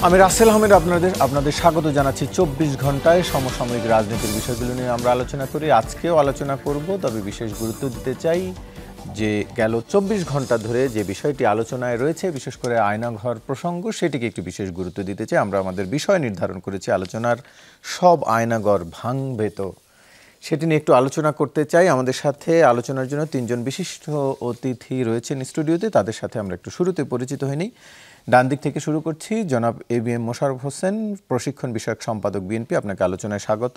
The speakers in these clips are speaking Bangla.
আমি রাসেল আহমেদ আপনাদের স্বাগত জানাচ্ছি 24 ঘন্টায় সমসাময়িক রাজনীতির বিষয়গুলো নিয়ে আমরা আলোচনা করি। আজকেও আলোচনা করব, তবে বিশেষ গুরুত্ব দিতে চাই যে গেল 24 ঘন্টা ধরে যে বিষয়টি আলোচনায় রয়েছে, বিশেষ করে আয়নাঘর প্রসঙ্গ, সেটিকে একটু বিশেষ গুরুত্ব দিতে চাই। আমরা আমাদের বিষয় নির্ধারণ করেছি আলোচনার সব আয়নাঘর ভাঙবে তো, সেটি নিয়ে একটু আলোচনা করতে চাই। আমাদের সাথে আলোচনার জন্য তিনজন বিশিষ্ট অতিথি রয়েছেন স্টুডিওতে, তাদের সাথে আমরা একটু শুরুতে পরিচিত হই নি। ডান দিক থেকে শুরু করছি, জনাব ABM মোশাররফ হোসেন, প্রশিক্ষণ বিষয়ক সম্পাদক বিএনপি, আপনাকে আলোচনায় স্বাগত।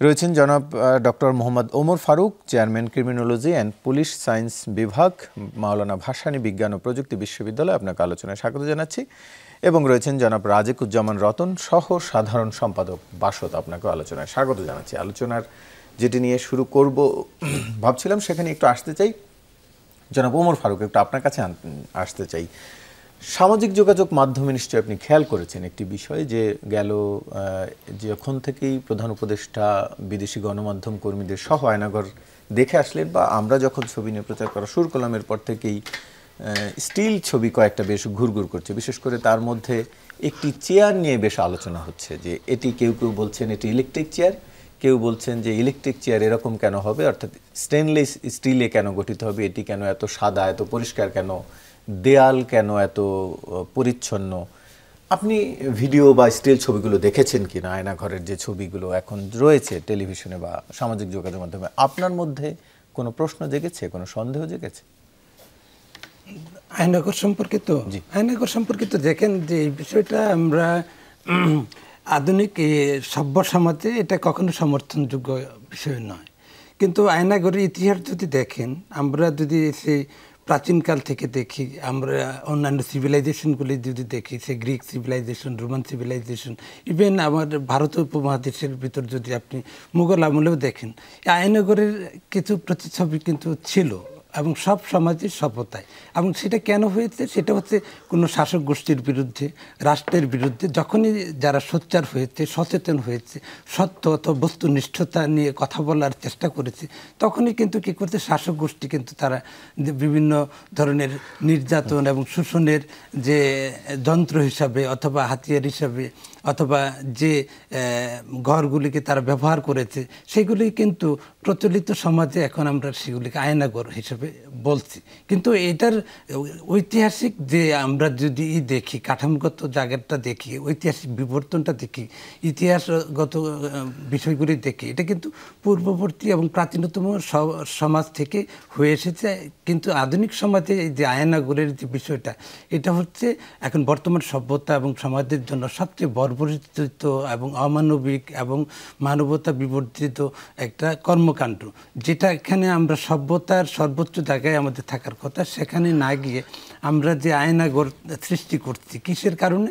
রয়েছেন জনাব doctor Mohammad Omar Faruk, chairman criminology and police science বিভাগ, মাওলানা ভাসানী বিজ্ঞান ও প্রযুক্তি বিশ্ববিদ্যালয়, আপনাকে আলোচনায় স্বাগত জানাচ্ছি। এবং রয়েছেন জনাব রাজিকুজ্জামান রতন, সহ সাধারণ সম্পাদক বাসদ, আপনাকেও আলোচনায় স্বাগত জানাচ্ছি। আলোচনার যেটি নিয়ে শুরু করব ভাবছিলাম সেখানে একটু আসতে চাই। জনাব ওমর ফারুক, একটু আপনার কাছে আসতে চাই। সামাজিক যোগাযোগ মাধ্যমে নিশ্চয়ই আপনি খেয়াল করেছেন একটি বিষয়, যে গেল যখন থেকেই প্রধান উপদেষ্টা বিদেশি গণমাধ্যম কর্মীদের সহ আয়নাঘর দেখে আসলেন, বা আমরা যখন ছবি নিয়ে প্রচার করা শুরু করলাম, এরপর থেকেই স্টিল ছবি কয়েকটা বেশ ঘুরঘুর করছে। বিশেষ করে তার মধ্যে একটি চেয়ার নিয়ে বেশ আলোচনা হচ্ছে, যে এটি কেউ কেউ বলছেন এটি ইলেকট্রিক চেয়ার, কেউ বলছেন যে ইলেকট্রিক চেয়ার এরকম কেন হবে, অর্থাৎ স্টেনলেস স্টিলে কেন গঠিত হবে, এটি কেন এত সাদা, এত পরিষ্কার কেন, দেয়াল কেন এত পরিচ্ছন্ন। আপনি ভিডিও বা স্টিল ছবিগুলো দেখেছেন কিনা, আয়নাঘরের যে ছবিগুলো এখন রয়েছে টেলিভিশনে বা সামাজিক যোগাযোগ মাধ্যমে, আপনার মধ্যে কোনো প্রশ্ন জেগেছে, কোনো সন্দেহ জেগেছে? আয়নাঘর সম্পর্কিত দেখেন যে এই বিষয়টা আমরা আধুনিক সভ্য সমাজে এটা কখনো সমর্থনযোগ্য বিষয় নয়। কিন্তু আয়নাঘরের ইতিহাস যদি দেখেন, আমরা যদি সেই প্রাচীনকাল থেকে দেখি, আমরা অন্যান্য সিভিলাইজেশনগুলি যদি দেখি, সে Greek civilisation, Roman civilisation, even আমার ভারতীয় উপমহাদেশের ভিতর যদি আপনি মুঘল আমলেও দেখেন, আয়নাঘরের কিছু প্রতিচ্ছবি কিন্তু ছিল এবং সব সমাজের সভ্যতায়। এবং সেটা কেন হয়েছে, সেটা হচ্ছে কোনো শাসক গোষ্ঠীর বিরুদ্ধে, রাষ্ট্রের বিরুদ্ধে যখনই যারা সোচ্চার হয়েছে, সচেতন হয়েছে, সত্য অথবা বস্তুনিষ্ঠতা নিয়ে কথা বলার চেষ্টা করেছে, তখনই কিন্তু কী করছে, শাসক গোষ্ঠী কিন্তু তারা বিভিন্ন ধরনের নির্যাতন এবং শোষণের যে যন্ত্র হিসাবে অথবা হাতিয়ার হিসাবে অথবা যে ঘরগুলিকে তারা ব্যবহার করেছে, সেগুলি কিন্তু প্রচলিত সমাজে এখন আমরা সেগুলিকে আয়নাঘর হিসেবে বলছি। কিন্তু এটার ঐতিহাসিক যে আমরা যদি দেখি, কাঠামোগত জায়গাটা দেখি, ঐতিহাসিক বিবর্তনটা দেখি, ইতিহাসগত বিষয়গুলি দেখি, এটা কিন্তু পূর্ববর্তী এবং প্রাচীনতম সমাজ থেকে হয়ে এসেছে। কিন্তু আধুনিক সমাজে এই যে আয়নাঘরের যে বিষয়টা, এটা হচ্ছে এখন বর্তমান সভ্যতা এবং সমাজের জন্য সবচেয়ে বর্বরিত এবং অমানবিক এবং মানবতা বিবর্জিত একটা কর্মকাণ্ড, যেটা এখানে আমরা সভ্যতার সর্বোচ্চ জায়গায় আমাদের থাকার কথা, সেখানে না গিয়ে আমরা যে আয়নাঘর সৃষ্টি করছি, কিসের কারণে?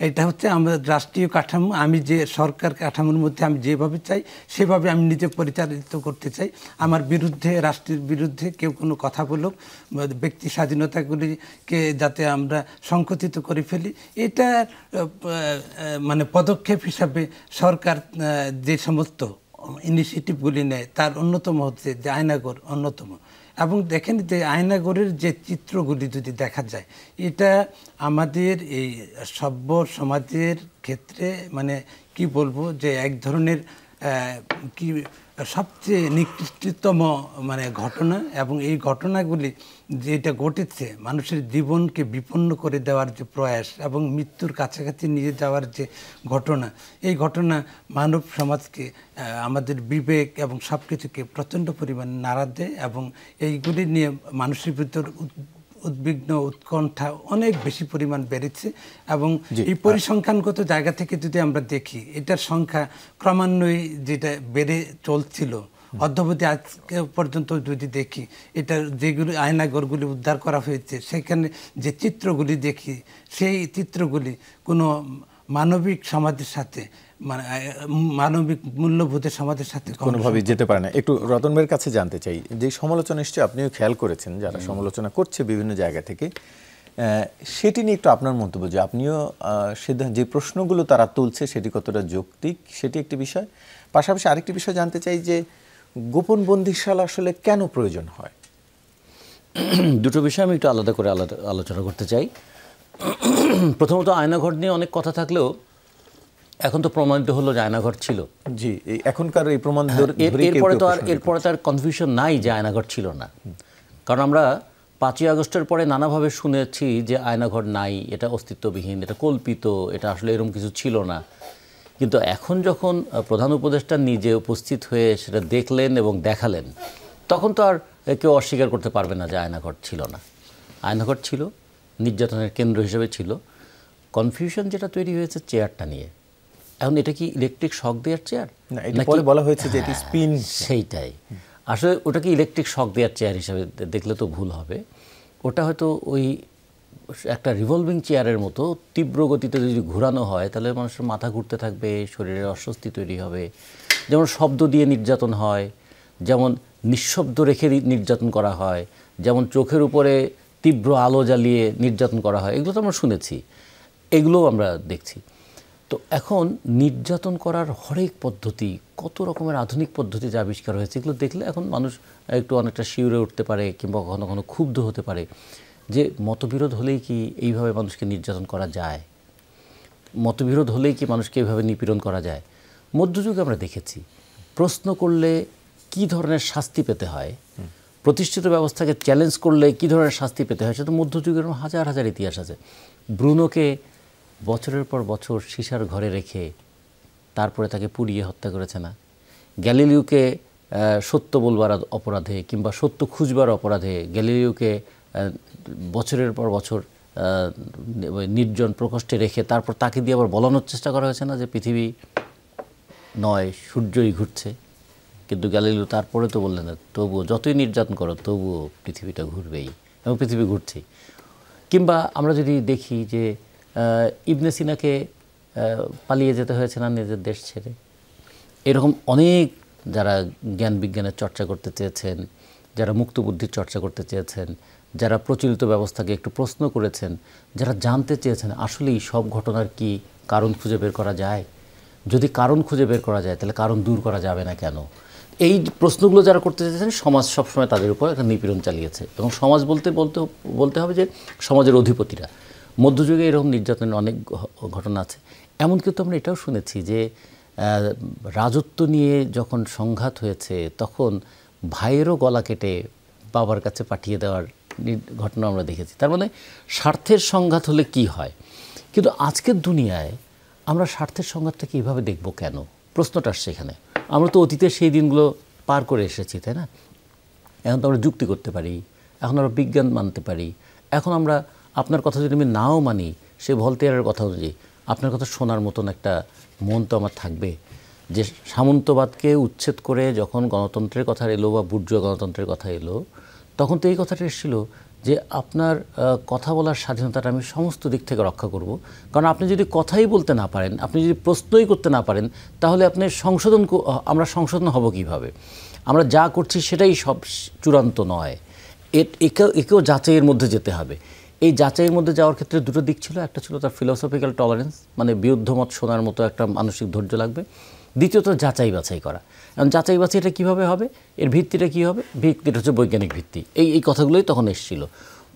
এটা হচ্ছে আমরা রাষ্ট্রীয় কাঠামো, আমি যে সরকার কাঠামোর মধ্যে আমি যেভাবে চাই সেভাবে আমি নিজে পরিচালিত করতে চাই। আমার বিরুদ্ধে, রাষ্ট্রের বিরুদ্ধে কেউ কোনো কথা বলুক, ব্যক্তি স্বাধীনতাগুলিকে যাতে আমরা সংকুচিত করে ফেলি, এটা মানে পদক্ষেপ হিসাবে সরকার যে সমস্ত ইনিশিয়েটিভগুলি নেয়, তার অন্যতম হচ্ছে যে আয়নাঘর অন্যতম। এবং দেখেন যে আয়নাঘরের যে চিত্রগুলি যদি দেখা যায়, এটা আমাদের এই সভ্য সমাজের ক্ষেত্রে মানে কি বলবো, যে এক ধরনের কি সবচেয়ে নিকৃষ্টতম মানে ঘটনা। এবং এই ঘটনাগুলি যেটা ঘটেছে, মানুষের জীবনকে বিপন্ন করে দেওয়ার যে প্রয়াস এবং মৃত্যুর কাছাকাছি নিয়ে যাওয়ার যে ঘটনা, এই ঘটনা মানব সমাজকে, আমাদের বিবেক এবং সব কিছুকে প্রচণ্ড পরিমাণে নাড়া দেয়। এবং এইগুলি নিয়ে মানুষের ভিতর উদ্বিগ্ন, উৎকণ্ঠা অনেক বেশি পরিমাণ বেড়েছে। এবং এই পরিসংখ্যানগত জায়গা থেকে যদি আমরা দেখি, এটার সংখ্যা ক্রমান্বয়ে যেটা বেড়ে চলছিল অদ্যাবধি আজকে পর্যন্ত যদি দেখি, এটা যেগুলি আয়নাঘরগুলি উদ্ধার করা হয়েছে, সেখানে যে চিত্রগুলি দেখি, সেই চিত্রগুলি কোনো মানবিক সমাজের সাথে, মানে মানবিক মূল্যবোধের সমাজের সাথে কোনোভাবেই যেতে পারে না। একটু রতন ভাইয়ের কাছে জানতে চাই, যে সমালোচনা নিশ্চয়ই আপনিও খেয়াল করেছেন, যারা সমালোচনা করছে বিভিন্ন জায়গা থেকে, সেটি নিয়ে একটু আপনার মন্তব্য, যে আপনিও যে প্রশ্নগুলো তারা তুলছে সেটি কতটা যৌক্তিক, সেটি একটি বিষয়। পাশাপাশি আরেকটি বিষয় জানতে চাই, যে গোপন বন্দিশালা আসলে কেন প্রয়োজন হয়? দুটো বিষয় আমি একটু আলাদা করে আলোচনা করতে চাই। প্রথমত আয়নাঘর নিয়ে অনেক কথা থাকলেও এখন তো প্রমাণিত হলো যে আয়নাঘর ছিল। জি, এখনকার এই প্রমাণ এরপরে তো আর কনফিউশন নাই যে আয়নাঘর ছিল না। কারণ আমরা 5ই আগস্টের পরে নানাভাবে শুনেছি যে আয়নাঘর নাই, এটা অস্তিত্ববিহীন, এটা কল্পিত, এটা আসলে এরকম কিছু ছিল না। কিন্তু এখন যখন প্রধান উপদেষ্টা নিজে উপস্থিত হয়ে সেটা দেখলেন এবং দেখালেন, তখন তো আর কেউ অস্বীকার করতে পারবে না যে আয়নাঘর ছিল না। আয়নাঘর ছিল, নির্যাতনের কেন্দ্র হিসেবে ছিল। কনফিউশন যেটা তৈরি হয়েছে চেয়ারটা নিয়ে। এখন এটা কি ইলেকট্রিক শক দেওয়ার চেয়ার নাকি বলা হয়েছে যে এটি স্পিন? সেইটাই আসলে, ওটা কি ইলেকট্রিক শক দেওয়ার চেয়ার হিসেবে দেখলে তো ভুল হবে। ওটা হয়তো ওই একটা রিভলভিং চেয়ারের মতো তীব্র গতিতে যদি ঘোরানো হয় তাহলে মানুষের মাথা ঘুরতে থাকবে, শরীরের অস্বস্তি তৈরি হবে। যেমন শব্দ দিয়ে নির্যাতন হয়, যেমন নিঃশব্দ রেখে নির্যাতন করা হয়, যেমন চোখের উপরে তীব্র আলো জ্বালিয়ে নির্যাতন করা হয়, এগুলো তো আমরা শুনেছি, এগুলোও আমরা দেখছি। তো এখন নির্যাতন করার হরেক পদ্ধতি, কত রকমের আধুনিক পদ্ধতি যা আবিষ্কার হয়েছে, এগুলো দেখলে এখন মানুষ একটু অনেকটা শিউরে উঠতে পারে কিংবা কখনো কখনো ক্ষুব্ধ হতে পারে যে মতবিরোধ হলেই কি এইভাবে মানুষকে নির্যাতন করা যায়, মতবিরোধ হলেই কি মানুষকে এইভাবে নিপীড়ন করা যায়। মধ্যযুগে আমরা দেখেছি প্রশ্ন করলে কি ধরনের শাস্তি পেতে হয়, প্রতিষ্ঠিত ব্যবস্থাকে চ্যালেঞ্জ করলে কি ধরনের শাস্তি পেতে হয়, সেটা মধ্যযুগের হাজার হাজার ইতিহাস আছে। ব্রুনোকে বছরের পর বছর সীসার ঘরে রেখে তারপরে তাকে পুড়িয়ে হত্যা করেছে না? গ্যালিলিওকে সত্য বলবার অপরাধে কিংবা সত্য খুঁজবার অপরাধে গ্যালিলিওকে বছরের পর বছর নির্জন প্রকোষ্ঠে রেখে তারপর তাকে দিয়ে আবার বলানোর চেষ্টা করা হয়েছে না যে পৃথিবী নয়, সূর্যই ঘুরছে। কিন্তু গ্যালিলিও তারপরে তো বললেন না, তবুও যতই নির্যাতন করো তবুও পৃথিবীটা ঘুরবেই, এবং পৃথিবী ঘুরছেই। কিংবা আমরা যদি দেখি যে ইবনে সিনাকে পালিয়ে যেতে হয়েছে না নিজের দেশ ছেড়ে। এরকম অনেক যারা জ্ঞান বিজ্ঞানের চর্চা করতে চেয়েছেন, যারা মুক্তবুদ্ধির চর্চা করতে চেয়েছেন, যারা প্রচলিত ব্যবস্থাকে একটু প্রশ্ন করেছেন, যারা জানতে চেয়েছেন আসলেই সব ঘটনার কি কারণ খুঁজে বের করা যায়, যদি কারণ খুঁজে বের করা যায় তাহলে কারণ দূর করা যাবে না কেন, এই প্রশ্নগুলো যারা করতে চেয়েছেন, সমাজ সবসময় তাদের উপর একটা নিপীড়ন চালিয়েছে। এবং সমাজ বলতে হবে যে সমাজের অধিপতিরা। মধ্যযুগে এরকম নির্যাতনের অনেক ঘটনা আছে। এমনকি তো আমরা এটাও শুনেছি যে রাজত্ব নিয়ে যখন সংঘাত হয়েছে তখন ভাইয়েরও গলা কেটে বাবার কাছে পাঠিয়ে দেওয়ার ঘটনা আমরা দেখেছি। তার মানে স্বার্থের সংঘাত হলে কি হয়। কিন্তু আজকের দুনিয়ায় আমরা স্বার্থের সংঘাতটাকে এইভাবে দেখব কেন, প্রশ্নটা আসছে এখানে। আমরা তো অতীতে সেই দিনগুলো পার করে এসেছি, তাই না? এখন তো আমরা যুক্তি করতে পারি, এখন আমরা বিজ্ঞান মানতে পারি। এখন আমরা আপনার কথা যদি আমি নাও মানি, সে ভলতেয়ারের কথা অনুযায়ী আপনার কথা শোনার মতন একটা মন তো আমার থাকবে। যে সামন্তবাদকে উচ্ছেদ করে যখন গণতন্ত্রের কথা এলো বা বুর্জোয়া গণতন্ত্রের কথা এলো, তখন তো এই কথাটা এসেছিল যে আপনার কথা বলার স্বাধীনতাটা আমি সমস্ত দিক থেকে রক্ষা করব। কারণ আপনি যদি কথাই বলতে না পারেন, আপনি যদি প্রশ্নই করতে না পারেন, তাহলে আপনি আমরা সংশোধন হব কিভাবে? আমরা যা করছি সেটাই সব চূড়ান্ত নয়, একেও যাচাইয়ের মধ্যে যেতে হবে। এই যাচাইয়ের মধ্যে যাওয়ার ক্ষেত্রে দুটো দিক ছিল। একটা ছিল তার ফিলোসফিক্যাল টলারেন্স, মানে বিরুদ্ধ মত শোনার মতো একটা মানসিক ধৈর্য লাগবে। দ্বিতীয়ত যাচাই বাছাই করা। এখন যাচাই বাছাইটা কীভাবে হবে, এর ভিত্তিটা কী হবে? ভিত্তিটা হচ্ছে বৈজ্ঞানিক ভিত্তি। এই কথাগুলোই তখন এসেছিল।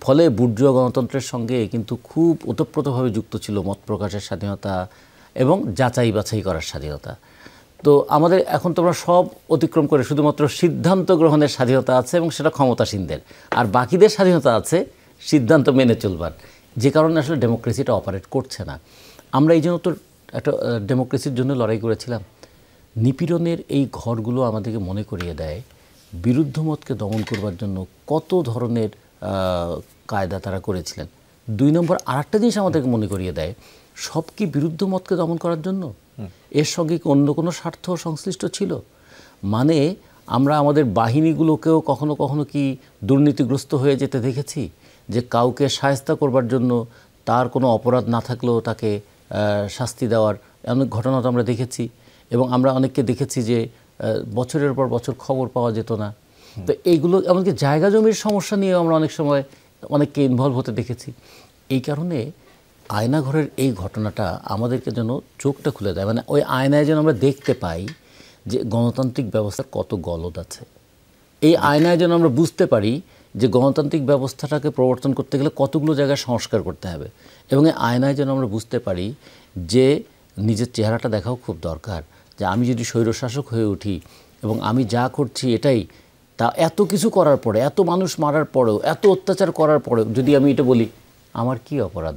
ফলে বুর্জোয়া গণতন্ত্রের সঙ্গে কিন্তু খুব ওতপ্রোতভাবে যুক্ত ছিল মত প্রকাশের স্বাধীনতা এবং যাচাই বাছাই করার স্বাধীনতা। তো আমাদের এখন তোমরা সব অতিক্রম করে শুধুমাত্র সিদ্ধান্ত গ্রহণের স্বাধীনতা আছে, এবং সেটা ক্ষমতাসীনদের। আর বাকিদের স্বাধীনতা আছে সিদ্ধান্ত মেনে চলবার, যে কারণে আসলে ডেমোক্রেসিটা অপারেট করছে না। আমরা এই জন্য তো একটা ডেমোক্রেসির জন্য লড়াই করেছিলাম। নিপীড়নের এই ঘরগুলো আমাদেরকে মনে করিয়ে দেয় বিরুদ্ধ মতকে দমন করবার জন্য কত ধরনের কায়দা তারা করেছিলেন। 2 নম্বর আরেকটা জিনিস আমাদেরকে মনে করিয়ে দেয়, সব কি বিরুদ্ধ মতকে দমন করার জন্য? এর সঙ্গে কি অন্য কোনো স্বার্থ সংশ্লিষ্ট ছিল? মানে আমরা আমাদের বাহিনীগুলোকেও কখনো কখনো কি দুর্নীতিগ্রস্ত হয়ে যেতে দেখেছি, যে কাউকে শায়েস্তা করবার জন্য তার কোনো অপরাধ না থাকলেও তাকে শাস্তি দেওয়ার অনেক ঘটনা তো আমরা দেখেছি। এবং আমরা অনেককে দেখেছি যে বছরের পর বছর খবর পাওয়া যেত না। তো এইগুলো, এমনকি জায়গা জমির সমস্যা নিয়েও আমরা অনেক সময় অনেককে ইনভলভ হতে দেখেছি। এই কারণে আয়নাঘরের এই ঘটনাটা আমাদেরকে যেন চোখটা খুলে দেয়। মানে ওই আয়নায় যেন আমরা দেখতে পাই যে গণতান্ত্রিক ব্যবস্থার কত গলদ আছে। এই আয়নায় যেন আমরা বুঝতে পারি যে গণতান্ত্রিক ব্যবস্থাটাকে প্রবর্তন করতে গেলে কতগুলো জায়গায় সংস্কার করতে হবে, এবং এই আয়নায় যেন আমরা বুঝতে পারি যে নিজের চেহারাটা দেখাও খুব দরকার, যে আমি যদি স্বৈরশাসক হয়ে উঠি এবং আমি যা করছি এটাই, তা এত কিছু করার পরে, এত মানুষ মারার পরেও, এত অত্যাচার করার পরেও যদি আমি এটা বলি আমার কি অপরাধ,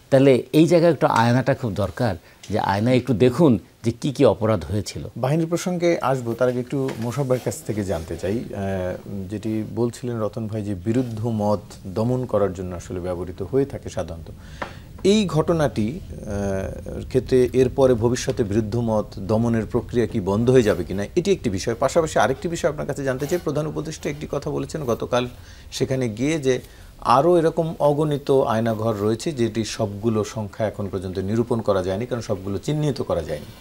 তাহলে এই জায়গায় একটু আয়নাটা খুব দরকার, যে আয়নায় একটু দেখুন যে কি কি অপরাধ হয়েছিল। বাহিনীর প্রসঙ্গে আসবো, তার আগে একটু মোশাব্বের কাছ থেকে জানতে চাই, যেটি বলছিলেন রতন ভাই যে বিরুদ্ধ মত দমন করার জন্য আসলে ব্যবহৃত হয়ে থাকে সাধারণত, এই ঘটনাটি ক্ষেত্রে এরপরে ভবিষ্যতে বিরুদ্ধ মত দমনের প্রক্রিয়া কি বন্ধ হয়ে যাবে কিনা, এটি একটি বিষয়। পাশাপাশি আরেকটি বিষয় আপনার কাছে জানতে চাই, প্রধান উপদেষ্টা একটি কথা বলেছেন গতকাল সেখানে গিয়ে, যে আরও এরকম অগণিত আয়নাঘর রয়েছে যেটি সবগুলো সংখ্যা এখন পর্যন্ত নিরূপণ করা যায়নি, কারণ সবগুলো চিহ্নিত করা যায়নি।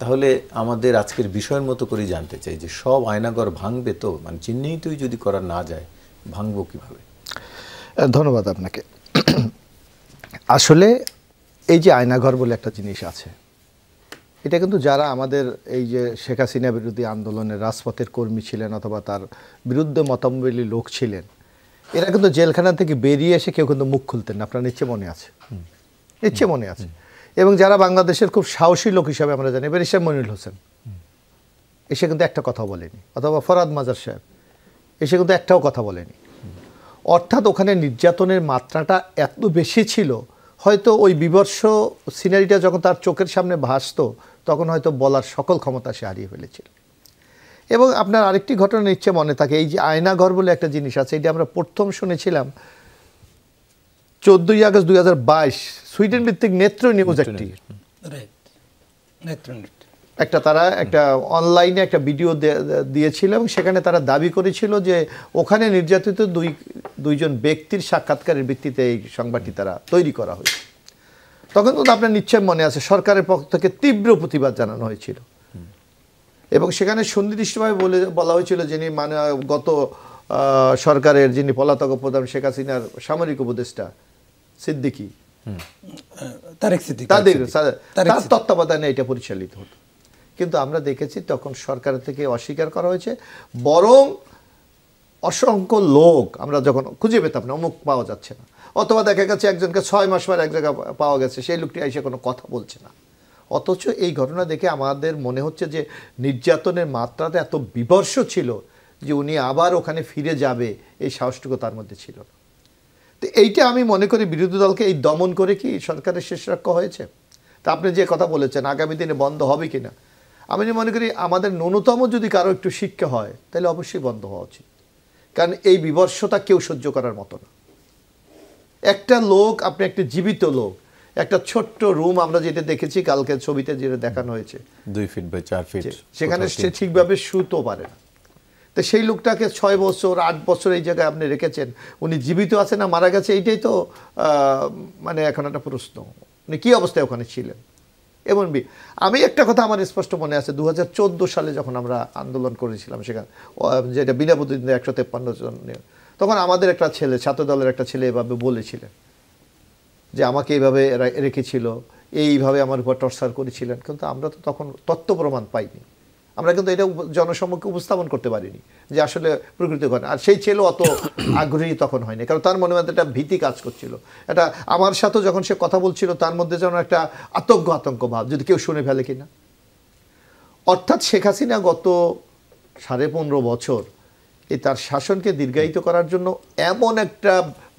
তাহলে আমাদের আজকের বিষয়ের মতো করেই জানতে চাই যে সব আয়নাঘর ভাঙবে তো, মানে চিহ্নিতই যদি করা না যায় ভাঙবো কিভাবে? ধন্যবাদ আপনাকে। আসলে এই যে আয়নাঘর বলে একটা জিনিস আছে, এটা কিন্তু যারা আমাদের এই যে শেখ হাসিনা বিরোধী আন্দোলনের রাজপথের কর্মী ছিলেন অথবা তার বিরুদ্ধে মতামলী লোক ছিলেন, এরা কিন্তু জেলখানা থেকে বেরিয়ে এসে কেউ কিন্তু মুখ খুলতেন না, আপনার নিশ্চয় মনে আছে, নিশ্চয় মনে আছে। এবং যারা বাংলাদেশের খুব সাহসী লোক হিসাবে আমরা জানি, ব্যারিস্টার মনিরুল হোসেন এসে কিন্তু একটা কথা বলেনি, অথবা ফরহাদ মাজার সাহেব এসে কিন্তু একটাও কথা বলেনি। অর্থাৎ ওখানে নির্যাতনের মাত্রাটা এত বেশি ছিল, হয়তো ওই বিভৎস সিনারিটা যখন তার চোখের সামনে ভাসতো তখন হয়তো বলার সকল ক্ষমতা সে হারিয়ে ফেলেছিল। এবং আপনার আরেকটি ঘটনা নিশ্চয় মনে থাকে, এই যে আয়নাঘর বলে একটা জিনিস আছে, এটা আমরা প্রথম শুনেছিলাম 14ই আগস্ট 2022 সুইডেন ভিত্তিক নেত্র নিউজ একটা তারা একটা অনলাইনে একটা ভিডিও দিয়েছিল, এবং সেখানে তারা দাবি করেছিল যে ওখানে নির্যাতিত দুইজন ব্যক্তির সাক্ষাৎকারের ভিত্তিতে এই সংবাদটি তারা তৈরি করা হয়েছে। তখন কিন্তু আপনার নিশ্চয় মনে আছে সরকারের পক্ষ থেকে তীব্র প্রতিবাদ জানানো হয়েছিল, এবং সেখানে সুনির্দিষ্টভাবে বলা হয়েছিল যিনি মানে গত সরকারের যিনি পলাতক প্রধান শেখ হাসিনার সামরিক উপদেষ্টা সিদ্দিকী, তার তত্ত্বাবধানে এটা পরিচালিত হতো। কিন্তু আমরা দেখেছি তখন সরকার থেকে অস্বীকার করা হয়েছে, বরং অসংখ্য লোক আমরা যখন খুঁজে পেতাম না, অমুক পাওয়া যাচ্ছে না, অথবা দেখা গেছে একজনকে 6 মাস পর এক জায়গায় পাওয়া গেছে, সেই লোকটি এসে কোনো কথা বলছে না। অথচ এই ঘটনা দেখে আমাদের মনে হচ্ছে যে নির্যাতনের মাত্রাটা এত বিভৎস ছিল যে উনি আবার ওখানে ফিরে যাবে এই সাহসটুকু তার মধ্যে ছিল না। তো এইটা আমি মনে করি বিরোধী দলকে এই দমন করে কি সরকারের শেষ রক্ষা হয়েছে? তা আপনি যে কথা বলেছেন আগামী দিনে বন্ধ হবে কিনা, আমি মনে করি আমাদের ন্যূনতম যদি কারো একটু শিক্ষা হয় তাহলে অবশ্যই বন্ধ হওয়া উচিত, কারণ এই বিভৎসতা কেউ সহ্য করার মতো না। একটা লোক, আপনি একটা জীবিত লোক, একটা ছোট্ট রুম আমরা যেটা দেখেছি কালকে ছবিতে যেটা দেখানো হয়েছে 2 ফিট বাই 4 ফিট, সেখানে সে ঠিকভাবে শুতেও পারে না। তো সেই লোকটাকে 6 বছর 8 বছর এই জায়গায় আপনি রেখেছেন, উনি জীবিত আছে না মারা গেছে এইটাই তো মানে এখন একটা প্রশ্ন, উনি কী অবস্থায় ওখানে ছিলেন। এমন আমি একটা কথা আমার স্পষ্ট মনে আছে, 2014 সালে যখন আমরা আন্দোলন করেছিলাম সেখানে, যেটা বিনা প্রতিদ্বন্দ্বী 153 জন নিয়ে, তখন আমাদের একটা ছেলে, ছাত্রদলের একটা ছেলে এভাবে বলেছিলেন যে আমাকে এইভাবে রেখেছিল, এইভাবে আমার উপর টর্চার করেছিলেন। কিন্তু আমরা তো তখন তথ্য প্রমাণ পাইনি, আমরা কিন্তু এটা জনসম্মুখে উপস্থাপন করতে পারিনি যে আসলে প্রকৃত ঘটনা। আর সেই ছেলে অত আগ্রহী তখন হয়নি, কারণ তার মনে মধ্যে একটা ভীতি কাজ করছিল। এটা আমার সাথে যখন সে কথা বলছিল তার মধ্যে যেন একটা আতঙ্ক ভাব, যদি কেউ শুনে ফেলে কিনা। অর্থাৎ শেখ হাসিনা গত 15.5 বছর এই তার শাসনকে দীর্ঘায়িত করার জন্য এমন একটা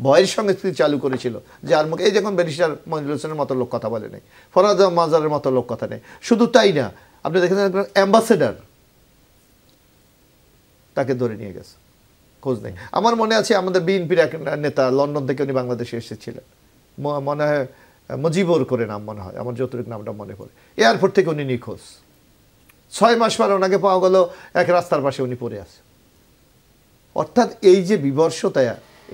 ভয়ের সংস্কৃতি চালু করেছিল যার মুখে, এই যখন ব্যারিস্টার মনিরুল হোসেনের মতো লোক কথা বলে নেই, ফরহাদ মাজারের মতো লোক কথা নেই। শুধু তাই না, আপনি দেখেছেন অ্যাম্বাসেডার তাকে ধরে নিয়ে গেছে, খোঁজ নেই। আমার মনে আছে আমাদের বিএনপির এক নেতা লন্ডন থেকে উনি বাংলাদেশে এসেছিলেন, মনে হয় মুজিবুর করে নাম, মনে হয় আমার যতটুকু নামটা মনে পড়ে, এয়ারপোর্ট থেকে উনি নিখোঁজ। 6 মাস পর ওনাকে পাওয়া গেল এক রাস্তার পাশে উনি পড়ে আছে। অর্থাৎ এই যে বিভৎসতা,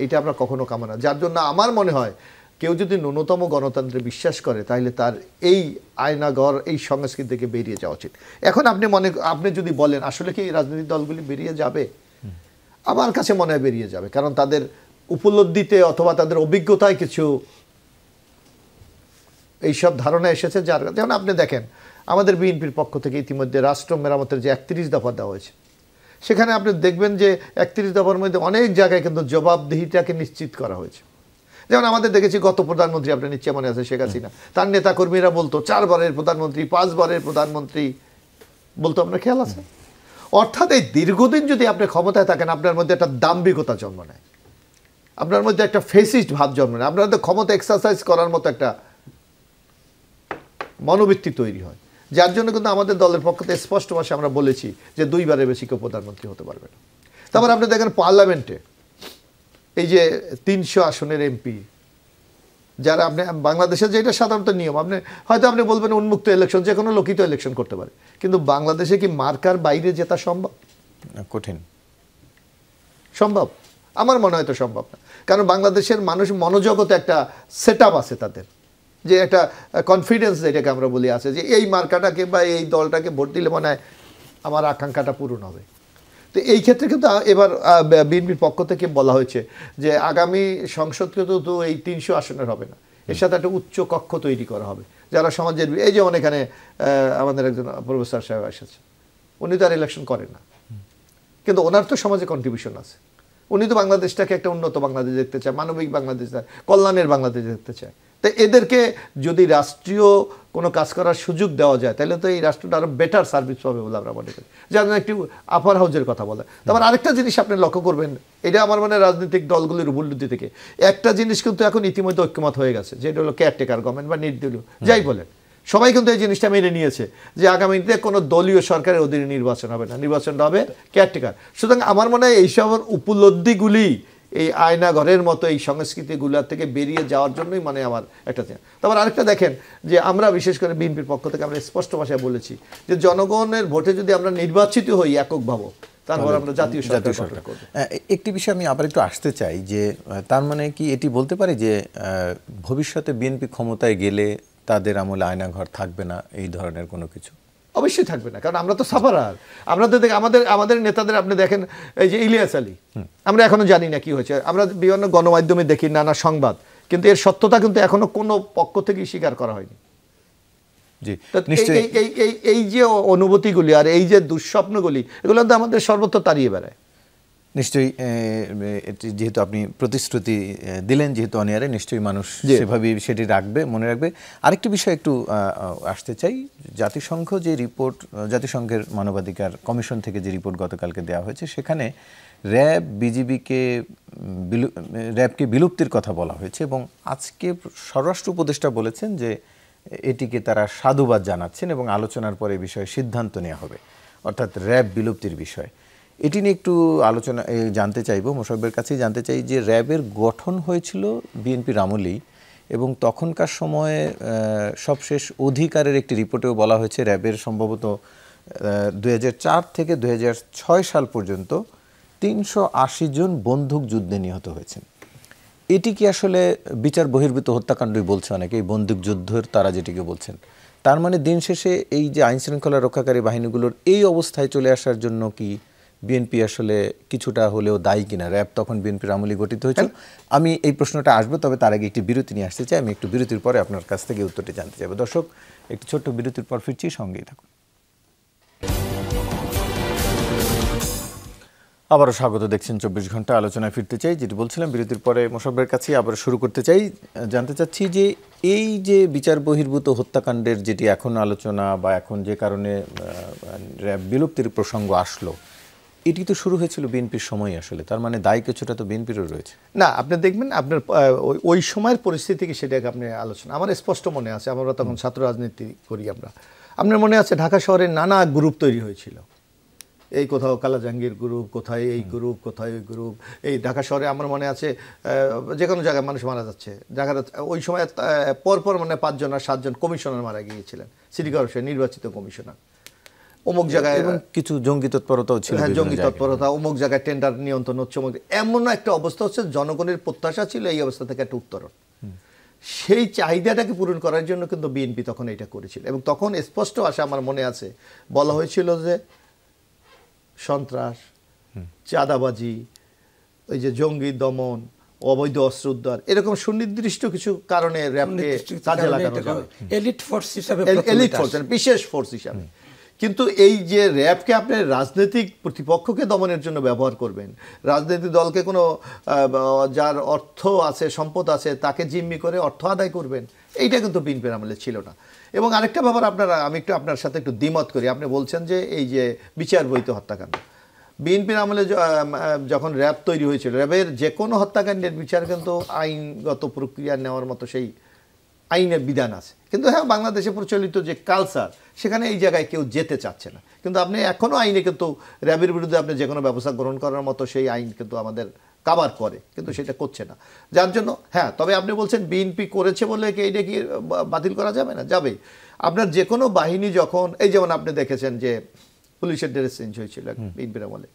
এটা আমরা কখনো কামনা, যার জন্য আমার মনে হয় কেউ যদি ন্যূনতম গণতন্ত্রে বিশ্বাস করে তাহলে তার এই আয়নাঘর, এই সংস্কৃতি থেকে বেরিয়ে যাওয়া উচিত। এখন আপনি যদি বলেন আসলে কি রাজনৈতিক দলগুলি বেরিয়ে যাবে, আমার কাছে মনে হয় বেরিয়ে যাবে, কারণ তাদের উপলব্ধিতে অথবা তাদের অভিজ্ঞতায় কিছু এইসব ধারণা এসেছে। যার যেমন আপনি দেখেন আমাদের বিএনপির পক্ষ থেকে ইতিমধ্যে রাষ্ট্র মেরামতের যে 31 দফা দেওয়া হয়েছে, সেখানে আপনি দেখবেন যে 31 দফার মধ্যে অনেক জায়গায় কিন্তু জবাবদিহিতাকে নিশ্চিত করা হয়েছে। যেমন আমাদের দেখেছি গত প্রধানমন্ত্রী, আপনার নিশ্চয় মনে আছে, শেখ হাসিনা, তার নেতাকর্মীরা বলতো 4 বারের প্রধানমন্ত্রী, 5 বারের প্রধানমন্ত্রী বলতো, আপনার খেয়াল আছে? অর্থাৎ এই দীর্ঘদিন যদি আপনি ক্ষমতায় থাকেন, আপনার মধ্যে একটা দাম্ভিকতা জন্ম নেয়, আপনার মধ্যে একটা ফেসিস্ট ভাব জন্ম নেয়, আপনার মধ্যে ক্ষমতা এক্সারসাইজ করার মতো একটা মনোবৃত্তি তৈরি হয়, যার জন্য কিন্তু আমাদের দলের পক্ষ থেকে স্পষ্ট ভাষায় আমরা বলেছি যে 2 বারের বেশি কেউ প্রধানমন্ত্রী হতে পারবে না। তারপর আপনি দেখেন পার্লামেন্টে এই যে 300 আসনের এমপি, যারা আপনি বাংলাদেশের যেটা সাধারণত নিয়ম, হয়তো আপনি বলবেন উন্মুক্ত ইলেকশন, যে কোনো লোকই তো ইলেকশন করতে পারে, কিন্তু বাংলাদেশে কি মার্কার বাইরে জেতা সম্ভব? কঠিন। সম্ভব? আমার মনে হয় তো সম্ভব না। কারণ বাংলাদেশের মানুষ মনোজগতে একটা সেট আছে তাদের, যে একটা কনফিডেন্স যেটাকে আমরা বলি আছে, যে এই মার্কাটাকে বা এই দলটাকে ভোট দিলে মনে হয় আমার আকাঙ্ক্ষাটা পূরণ হবে। তো এই ক্ষেত্রে কিন্তু এবার বিএনপির পক্ষ থেকে বলা হয়েছে যে আগামী সংসদকে তো এই 300 আসনের হবে না, এর সাথে একটা উচ্চ কক্ষ তৈরি করা হবে, যারা সমাজের, এই যেমন এখানে আমাদের একজন প্রফেসর সাহেব এসেছে, উনি তো আর ইলেকশন করেন না, কিন্তু ওনার তো সমাজে কন্ট্রিবিউশন আছে, উনি তো বাংলাদেশটাকে একটা উন্নত বাংলাদেশ দেখতে চায়, মানবিক বাংলাদেশ, কল্যাণের বাংলাদেশ দেখতে চায়। তো এদেরকে যদি রাষ্ট্রীয় কোনো কাজ করার সুযোগ দেওয়া যায়, তাহলে তো এই রাষ্ট্রটা আরো বেটার সার্ভিস পাবে বলে আমরা মনে করি। যেমন একটি আপার হাউজের কথা বলে। তারপর আরেকটা জিনিস আপনি লক্ষ্য করবেন, এটা আমার মনে হয় রাজনৈতিক দলগুলির উপলব্ধি থেকে একটা জিনিস কিন্তু এখন ইতিমধ্যে ঐক্যমত হয়ে গেছে, যেটা হলো কেয়ারটেকার গভর্নমেন্ট বা নির্দলীয়, যাই বলেন, সবাই কিন্তু এই জিনিসটা মেনে নিয়েছে যে আগামীতে কোনো দলীয় সরকারের অধীনে নির্বাচন হবে না, নির্বাচনটা হবে কেয়ারটেকার। সুতরাং আমার মনে হয় এইসব উপলব্ধিগুলি এই আয়নাঘরের মতো এই সংস্কৃতিগুলোর থেকে বেরিয়ে যাওয়ার জন্যই মানে আমার একটা। তারপর আরেকটা দেখেন যে আমরা বিশেষ করে বিএনপির পক্ষ থেকে আমরা স্পষ্ট ভাষায় বলেছি যে জনগণের ভোটে যদি আমরা নির্বাচিত হই এককভাবে, তারপর আমরা জাতীয় সরকার করব। একটি বিষয় আমি আবার একটু আসতে চাই যে তার মানে কি এটি বলতে পারি যে ভবিষ্যতে বিএনপি ক্ষমতায় গেলে তাদের আমলে আয়নাঘর থাকবে না, এই ধরনের কোনো কিছু? অবশ্যই থাকবে না, কারণ আমরা তো সাফারার। আমরা তো আমাদের নেতাদের আপনি দেখেন, এই যে ইলিয়াস আলী, আমরা এখনো জানি না কি হয়েছে, আমরা বিভিন্ন গণমাধ্যমে দেখি নানা সংবাদ, কিন্তু এর সত্যতা কিন্তু এখনো কোনো পক্ষ থেকেই স্বীকার করা হয়নি। এই যে অনুভূতিগুলি আর এই যে দুঃস্বপ্নগুলি, এগুলো তো আমাদের সর্বত্র তাড়িয়ে বেড়ায়। নিশ্চয়ই যেহেতু আপনি প্রতিশ্রুতি দিলেন, যেহেতু অনিয়ারে, নিশ্চয়ই মানুষ সেভাবে সেটি রাখবে, মনে রাখবে। আরেকটি বিষয় একটু আসতে চাই, জাতিসংঘ যে রিপোর্ট, জাতিসংঘের মানবাধিকার কমিশন থেকে যে রিপোর্ট গতকালকে দেওয়া হয়েছে, সেখানে র্যাব র্যাবকে বিলুপ্তির কথা বলা হয়েছে, এবং আজকে স্বরাষ্ট্র উপদেষ্টা বলেছেন যে এটিকে তারা সাধুবাদ জানাচ্ছেন এবং আলোচনার পরে বিষয়ে সিদ্ধান্ত নেওয়া হবে, অর্থাৎ র্যাব বিলুপ্তির বিষয়। এটি নিয়ে একটু আলোচনা জানতে চাইব, মোশাররফের কাছেই জানতে চাই যে র্যাবের গঠন হয়েছিল বিএনপির আমলেই, এবং তখনকার সময়ে সবশেষ অধিকারের একটি রিপোর্টেও বলা হয়েছে র্যাবের সম্ভবত 2004 থেকে 2006 সাল পর্যন্ত 380 জন বন্দুক যুদ্ধে নিহত হয়েছেন। এটি কি আসলে বিচার বহির্ভূত হত্যাকাণ্ডই বলছে অনেকে, এই বন্দুক যুদ্ধের তারা যেটিকে বলছেন? তার মানে দিন শেষে এই যে আইনশৃঙ্খলা রক্ষাকারী বাহিনীগুলোর এই অবস্থায় চলে আসার জন্য কি বিএনপি আসলে কিছুটা হলেও দায়ী কিনা? র্যাব তখন বিএনপির আমলে গঠিত হয়েছিল। আমি এই প্রশ্নটা আসবো, তবে তার আগে একটি বিরতি নিয়ে আসতে চাই। আমি একটু বিরতির পরে আপনার কাছ থেকে উত্তরটি জানতে চাইব। দর্শক, একটি ছোট্ট বিরতির পর ফিরছি, সঙ্গেই থাকুন। আবারও স্বাগত, দেখছেন 24 ঘন্টা। আলোচনায় ফিরতে চাই, যেটি বলছিলাম বিরতির পরে মোশাররফের কাছে আবার শুরু করতে চাই। জানতে চাচ্ছি যে এই যে বিচার বহির্ভূত হত্যাকাণ্ডের যেটি এখন আলোচনা, বা এখন যে কারণে র্যাব বিলুপ্তির প্রসঙ্গ আসলো, এটি তো শুরু হয়েছিল বিএনপির সময় আসলে, তার মানে দায় কিছুটা তো বিএনপিরও রয়েছে না? আপনি দেখবেন আপনার ওই সময়ের পরিস্থিতি কি, সেটাকে আপনি আলোচনা, আমার স্পষ্ট মনে আছে, আমরা তখন ছাত্র রাজনীতি করি আমরা, আপনার মনে আছে ঢাকা শহরে নানা গ্রুপ তৈরি হয়েছিল, এই কোথাও কালাজাহাঙ্গীর গ্রুপ, কোথায় এই গ্রুপ, কোথায় ওই গ্রুপ। এই ঢাকা শহরে আমার মনে আছে যে কোনো জায়গায় মানুষ মারা যাচ্ছে, ঢাকার ওই সময় পরপর মানে 5 জন আর 7 জন কমিশনার মারা গিয়েছিলেন, সিটি কর্পোরেশন নির্বাচিত কমিশনার। অমুক জায়গায় এবং কিছু জঙ্গি তৎপরতাও ছিল, হ্যাঁ জঙ্গি তৎপরতা, অমুক জায়গায় টেন্ডার নিয়ন্ত্রণ হচ্ছে, এমন একটা অবস্থা হচ্ছে। জনগণের প্রত্যাশা ছিল এই অবস্থা থেকে একটা উত্তরণ, সেই চাহিদাটাকে পূরণ করার জন্য কিন্তু বিএনপি তখন এটা করেছিল। এবং তখন স্পষ্ট আশা আমার মনে আছে, বলা হয়েছিল যে সন্ত্রাস, চাঁদাবাজি, ওই যে জঙ্গি দমন, অবৈধ অস্ত্র উদ্ধার, এরকম সুনির্দিষ্ট কিছু কারণে র্যাবকে কাজে লাগানো যাবে, এলিট ফোর্স হিসাবে, এলিট ফোর্স, বিশেষ ফোর্স হিসাবে। কিন্তু এই যে র্যাবকে আপনি রাজনৈতিক প্রতিপক্ষকে দমনের জন্য ব্যবহার করবেন, রাজনৈতিক দলকে কোনো যার অর্থ আছে, সম্পদ আছে, তাকে জিম্মি করে অর্থ আদায় করবেন, এইটা কিন্তু বিএনপির আমলে ছিল না। এবং আরেকটা ব্যাপার আমি একটু আপনার সাথে একটু দ্বিমত করি। আপনি বলছেন যে এই যে বিচার বহির্ভূত হত্যাকাণ্ড, বিএনপির আমলে যখন র্যাব তৈরি হয়েছিল, র্যাবের যে কোনো হত্যাকাণ্ডের বিচার কিন্তু আইনগত প্রক্রিয়া নেওয়ার মতো সেই আইনের বিধান আছে। কিন্তু হ্যাঁ, বাংলাদেশে প্রচলিত যে কালচার, সেখানে এই জায়গায় কেউ যেতে চাচ্ছে না। কিন্তু আপনি এখনও আইনে কিন্তু র্যাবের বিরুদ্ধে আপনি যে কোনো ব্যবস্থা গ্রহণ করার মতো সেই আইন কিন্তু আমাদের কাভার করে, কিন্তু সেটা করছে না। যার জন্য হ্যাঁ, তবে আপনি বলছেন বিএনপি করেছে বলে কি এইটা কি বাতিল করা যাবে না? যাবে। আপনার যে কোনো বাহিনী যখন, এই যেমন আপনি দেখেছেন যে পুলিশের ড্রেস চেঞ্জ হয়েছিল বিএনপির আমলে,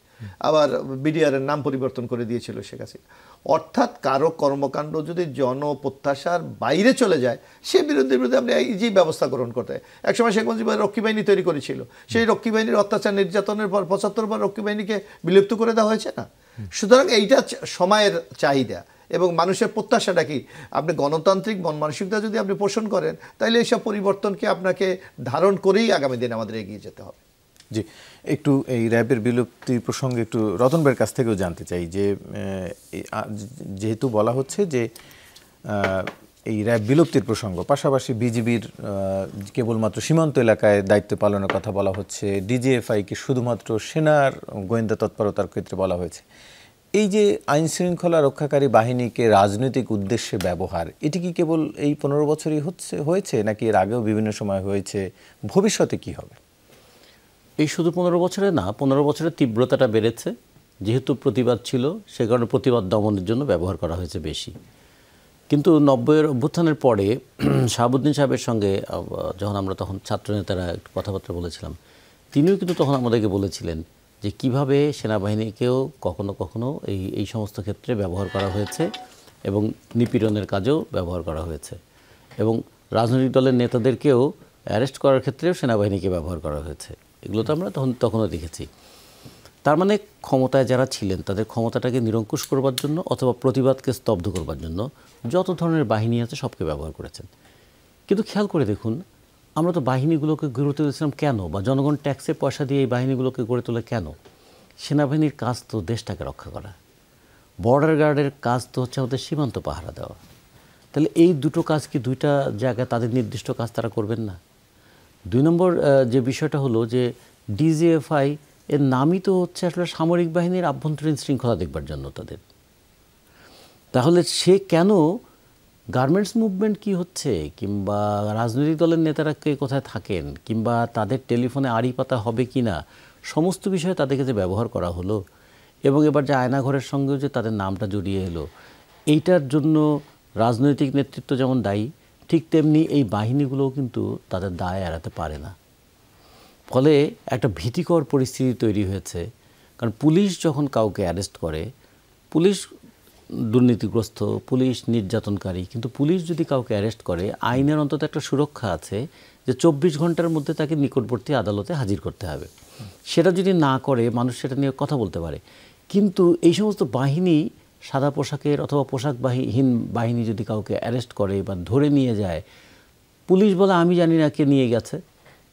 আবার বিডিআর এর নাম পরিবর্তন করে দিয়েছিল শেখ হাসিনা। অর্থাৎ কারো কর্মকাণ্ড যদি জনপ্রত্যাশার বাইরে চলে যায়, সে বিরুদ্ধে আপনি ইজি ব্যবস্থা গ্রহণ করতে হয়। একসময় শেখ মুজিব রক্ষী বাহিনী তৈরি করেছিল, সেই রক্ষী বাহিনীর অত্যাচার নির্যাতনের পর ৭৫ বার রক্ষী বাহিনীকে বিলুপ্ত করে দেওয়া হয়েছে না? সুতরাং এইটা সময়ের চাহিদা এবং মানুষের প্রত্যাশাটা কি, আপনি গণতান্ত্রিক মন মানসিকতা যদি আপনি পোষণ করেন, তাহলে এইসব পরিবর্তনকে আপনাকে ধারণ করেই আগামী দিনে আমাদের এগিয়ে যেতে হবে। জি, একটু এই র্যাবের বিলুপ্তি প্রসঙ্গে একটু রতন ভাইয়ের কাছ থেকেও জানতে চাই যে যেহেতু বলা হচ্ছে যে এই র্যাব বিলুপ্তির প্রসঙ্গ, পাশাপাশি বিজিবির কেবলমাত্র সীমান্ত এলাকায় দায়িত্ব পালনের কথা বলা হচ্ছে, ডিজিএফআইকে শুধুমাত্র সেনার গোয়েন্দা তৎপরতার ক্ষেত্রে বলা হয়েছে, এই যে আইন শৃঙ্খলা রক্ষাকারী বাহিনীকে রাজনৈতিক উদ্দেশ্যে ব্যবহার, এটি কি কেবল এই 15 বছরই হয়েছে নাকি এর আগেও বিভিন্ন সময় হয়েছে? ভবিষ্যতে কি হবে? এই শুধু 15 বছরে না, 15 বছরের তীব্রতাটা বেড়েছে। যেহেতু প্রতিবাদ ছিল, সে কারণে প্রতিবাদ দমনের জন্য ব্যবহার করা হয়েছে বেশি। কিন্তু 90-এর অভ্যুত্থানের পরে শাহাবুদ্দিন সাহেবের সঙ্গে যখন আমরা তখন ছাত্রনেতারা একটু কথাবার্তা বলেছিলাম, তিনিও কিন্তু তখন আমাদেরকে বলেছিলেন যে কিভাবে সেনাবাহিনীকেও কখনো কখনো এই সমস্ত ক্ষেত্রে ব্যবহার করা হয়েছে এবং নিপীড়নের কাজেও ব্যবহার করা হয়েছে, এবং রাজনৈতিক দলের নেতাদেরকেও অ্যারেস্ট করার ক্ষেত্রেও সেনাবাহিনীকে ব্যবহার করা হয়েছে। এগুলো তো আমরা তখনও দেখেছি। তার মানে ক্ষমতায় যারা ছিলেন তাদের ক্ষমতাটাকে নিরঙ্কুশ করবার জন্য অথবা প্রতিবাদকে স্তব্ধ করবার জন্য যত ধরনের বাহিনী আছে সবকে ব্যবহার করেছেন। কিন্তু খেয়াল করে দেখুন, আমরা তো বাহিনীগুলোকে গড়ে তুলেছিলাম কেন, বা জনগণ ট্যাক্সে পয়সা দিয়ে এই বাহিনীগুলোকে গড়ে তোলে কেন? সেনাবাহিনীর কাজ তো দেশটাকে রক্ষা করা, বর্ডার গার্ডের কাজ তো হচ্ছে আমাদের সীমান্ত পাহারা দেওয়া। তাহলে এই দুটো কাজ কি দুইটা জায়গায় তাদের নির্দিষ্ট কাজ তারা করবেন না? 2 নম্বর যে বিষয়টা হলো যে ডিজিএফআই এর নামই তো হচ্ছে আসলে সামরিক বাহিনীর আভ্যন্তরীণ শৃঙ্খলা দেখবার জন্য তাদের। তাহলে সে কেন গার্মেন্টস মুভমেন্ট কি হচ্ছে, কিংবা রাজনৈতিক দলের নেতারা কে কোথায় থাকেন, কিংবা তাদের টেলিফোনে আড়ি পাতা হবে কি না, সমস্ত বিষয়ে তাদেরকে যে ব্যবহার করা হলো, এবং এবার যে আয়নাঘরের সঙ্গেও যে তাদের নামটা জড়িয়ে এলো, এইটার জন্য রাজনৈতিক নেতৃত্ব যেমন দায়ী, ঠিক তেমনি এই বাহিনীগুলোও কিন্তু তাদের দায় এড়াতে পারে না। ফলে একটা ভীতিকর পরিস্থিতি তৈরি হয়েছে। কারণ পুলিশ যখন কাউকে অ্যারেস্ট করে, পুলিশ দুর্নীতিগ্রস্ত, পুলিশ নির্যাতনকারী, কিন্তু পুলিশ যদি কাউকে অ্যারেস্ট করে, আইনের অন্তত একটা সুরক্ষা আছে যে 24 ঘন্টার মধ্যে তাকে নিকটবর্তী আদালতে হাজির করতে হবে। সেটা যদি না করে, মানুষ সেটা নিয়ে কথা বলতে পারে। কিন্তু এই সমস্ত বাহিনী, সাদা পোশাকের অথবা পোশাকহীন বাহিনী যদি কাউকে অ্যারেস্ট করে বা ধরে নিয়ে যায়, পুলিশ বলে আমি জানি না কে নিয়ে গেছে,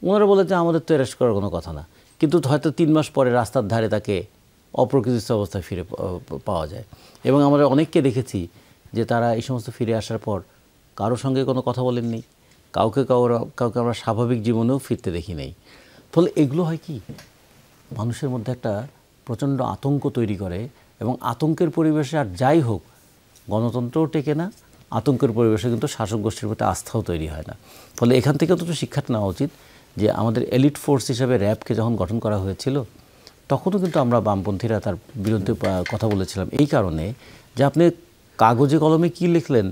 ওনারা বলে যে আমাদের তো অ্যারেস্ট করার কোনো কথা না। কিন্তু হয়তো 3 মাস পরে রাস্তার ধারে তাকে অপ্রকৃতিস্থ অবস্থায় ফিরে পাওয়া যায়। এবং আমরা অনেককে দেখেছি যে তারা এই সমস্ত ফিরে আসার পর কারোর সঙ্গে কোনো কথা বলেননি, কাউকে আমরা স্বাভাবিক জীবনেও ফিরতে দেখি নাই। ফলে এগুলো হয় কি, মানুষের মধ্যে একটা প্রচণ্ড আতঙ্ক তৈরি করে, এবং আতঙ্কের পরিবেশে আর যাই হোক গণতন্ত্রও টেকে না, আতঙ্কের পরিবেশে কিন্তু শাসক গোষ্ঠীর প্রতি আস্থাও তৈরি হয় না। ফলে এখান থেকে অন্তত শিক্ষাটা নেওয়া উচিত যে আমাদের এলিট ফোর্স হিসেবে র্যাবকে যখন গঠন করা হয়েছিল, তখনও কিন্তু আমরা বামপন্থীরা তার বিরুদ্ধে কথা বলেছিলাম, এই কারণে যে আপনি কাগজে কলমে কি লিখলেন,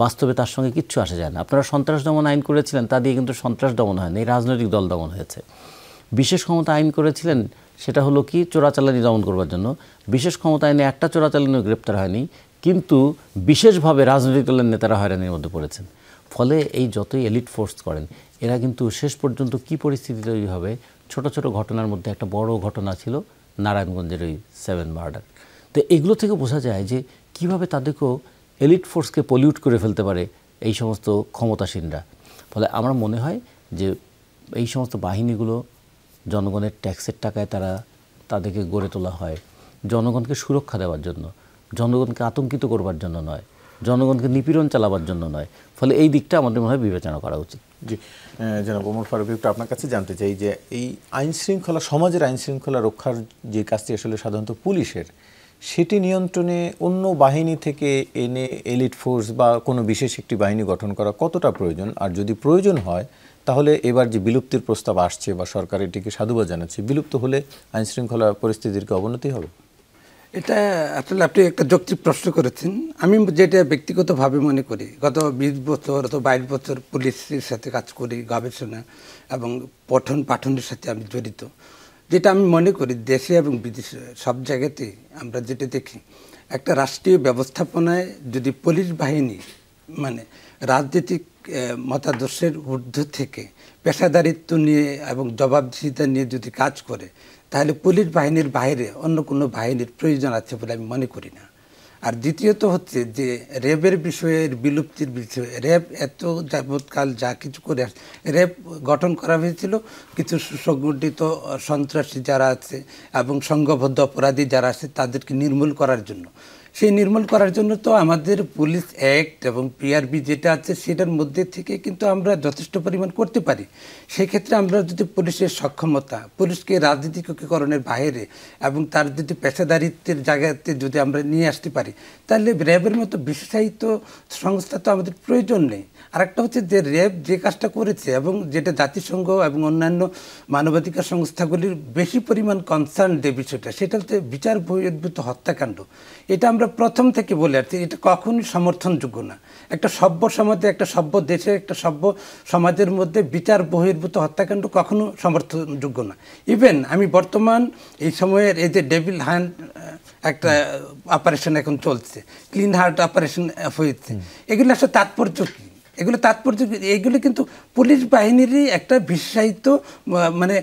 বাস্তবে তার সঙ্গে কিচ্ছু আসে যায় না। আপনারা সন্ত্রাস দমন আইন করেছিলেন, তা দিয়ে কিন্তু সন্ত্রাস দমন হয়নি, এই রাজনৈতিক দল দমন হয়েছে। বিশেষ ক্ষমতা আইন করেছিলেন, সেটা হলো কি চোরাচালানি দমন করবার জন্য। বিশেষ ক্ষমতা আইনে একটা চোরাচালানিও গ্রেপ্তার হয়নি, কিন্তু বিশেষভাবে রাজনৈতিক দলের নেতারা হয়রানির মধ্যে পড়েছেন। ফলে এই যতই এলিট ফোর্স করেন, এরা কিন্তু শেষ পর্যন্ত কি পরিস্থিতি তৈরি হবে, ছোট ছোট ঘটনার মধ্যে একটা বড় ঘটনা ছিল নারায়ণগঞ্জের ওই 7 মার্ডার। তো এগুলো থেকে বোঝা যায় যে কিভাবে তাদেরকেও এলিট ফোর্সকে পলিউট করে ফেলতে পারে এই সমস্ত ক্ষমতাসীনরা। ফলে আমার মনে হয় যে এই সমস্ত বাহিনীগুলো জনগণের ট্যাক্সের টাকায় তাদেরকে গড়ে তোলা হয় জনগণকে সুরক্ষা দেওয়ার জন্য, জনগণকে আতঙ্কিত করবার জন্য নয়, জনগণকে নিপীড়ন চালাবার জন্য নয়। ফলে এই দিকটা আমাদের মনে হয় বিবেচনা করা উচিত। জি, জনাব ওমর ফারুক, একটু আপনার কাছে জানতে চাই যে এই আইন শৃঙ্খলা, সমাজের আইন শৃঙ্খলা রক্ষার যে কাজটি আসলে সাধারণত পুলিশের, সেটি নিয়ন্ত্রণে অন্য বাহিনী থেকে এনে এলিট ফোর্স বা কোনো বিশেষ একটি বাহিনী গঠন করা কতটা প্রয়োজন? আর যদি প্রয়োজন হয় তাহলে এবার যে বিলুপ্তির প্রস্তাব আসছে বা সরকার এটিকে সাধুবাদ জানাচ্ছে, বিলুপ্ত হলে আইন শৃঙ্খলা পরিস্থিতির কি অবনতি হবে? এটা আসলে আপনি একটা যৌক্তিক প্রশ্ন করেছেন। আমি যেটা ব্যক্তিগতভাবে মনে করি, গত 20 বছর অথবা 22 বছর পুলিশের সাথে কাজ করি, গবেষণা এবং পঠন পাঠনের সাথে আমি জড়িত। যেটা আমি মনে করি দেশে এবং বিদেশে সব জায়গাতেই আমরা যেটা দেখি, একটা রাষ্ট্রীয় ব্যবস্থাপনায় যদি পুলিশ বাহিনী মানে রাজনৈতিক মতাদর্শের ঊর্ধ্ব থেকে পেশাদারিত্ব নিয়ে এবং জবাবদিহিতা নিয়ে যদি কাজ করে, তাহলে পুলিশ বাহিনীর বাইরে অন্য কোনো বাহিনীর প্রয়োজন আছে বলে আমি মনে করি না। আর দ্বিতীয়ত হচ্ছে যে র্যাবের বিষয়ের বিলুপ্তির বিষয়ে, র্যাব এত যাবৎকাল যা কিছু করে আসছে, র্যাব গঠন করা হয়েছিল কিছু সুসংগঠিত সন্ত্রাসী যারা আছে এবং সংঘবদ্ধ অপরাধী যারা আছে তাদেরকে নির্মূল করার জন্য। সেই নির্মূল করার জন্য তো আমাদের পুলিশ অ্যাক্ট এবং পিআরবি যেটা আছে সেটার মধ্যে থেকে কিন্তু আমরা যথেষ্ট পরিমাণ করতে পারি। সেই ক্ষেত্রে আমরা যদি পুলিশের সক্ষমতা, পুলিশকে রাজনীতিকরণের বাইরে এবং তার যদি পেশাদারিত্বের জায়গাতে যদি আমরা নিয়ে আসতে পারি, তাহলে র্যাবের মতো বিশেষায়িত সংস্থা তো আমাদের প্রয়োজন নেই। আরেকটা হচ্ছে যে র্যাব যে কাজটা করেছে এবং যেটা জাতিসংঘ এবং অন্যান্য মানবাধিকার সংস্থাগুলির বেশি পরিমাণ কনসার্ন যে বিষয়টা, সেটা হচ্ছে বিচার বহির্ভূত হত্যাকাণ্ড। এটা আমরা প্রথম থেকে বলে আসছি, এটা কখনোই সমর্থনযোগ্য না। একটা সভ্য সমাজে, একটা সভ্য দেশে, একটা সভ্য সমাজের মধ্যে বিচার বহির্ভূত হত্যাকাণ্ড কখনো সমর্থনযোগ্য না। ইভেন আমি বর্তমান এই সময়ের এই যে ডেভিল হ্যান্ড একটা অপারেশন এখন চলছে, ক্লিন হার্ট অপারেশন হয়েছে, এগুলো আসলে তাৎপর্য কী? এগুলো কিন্তু পুলিশ বাহিনীরই একটা বিশেষায়িত মানে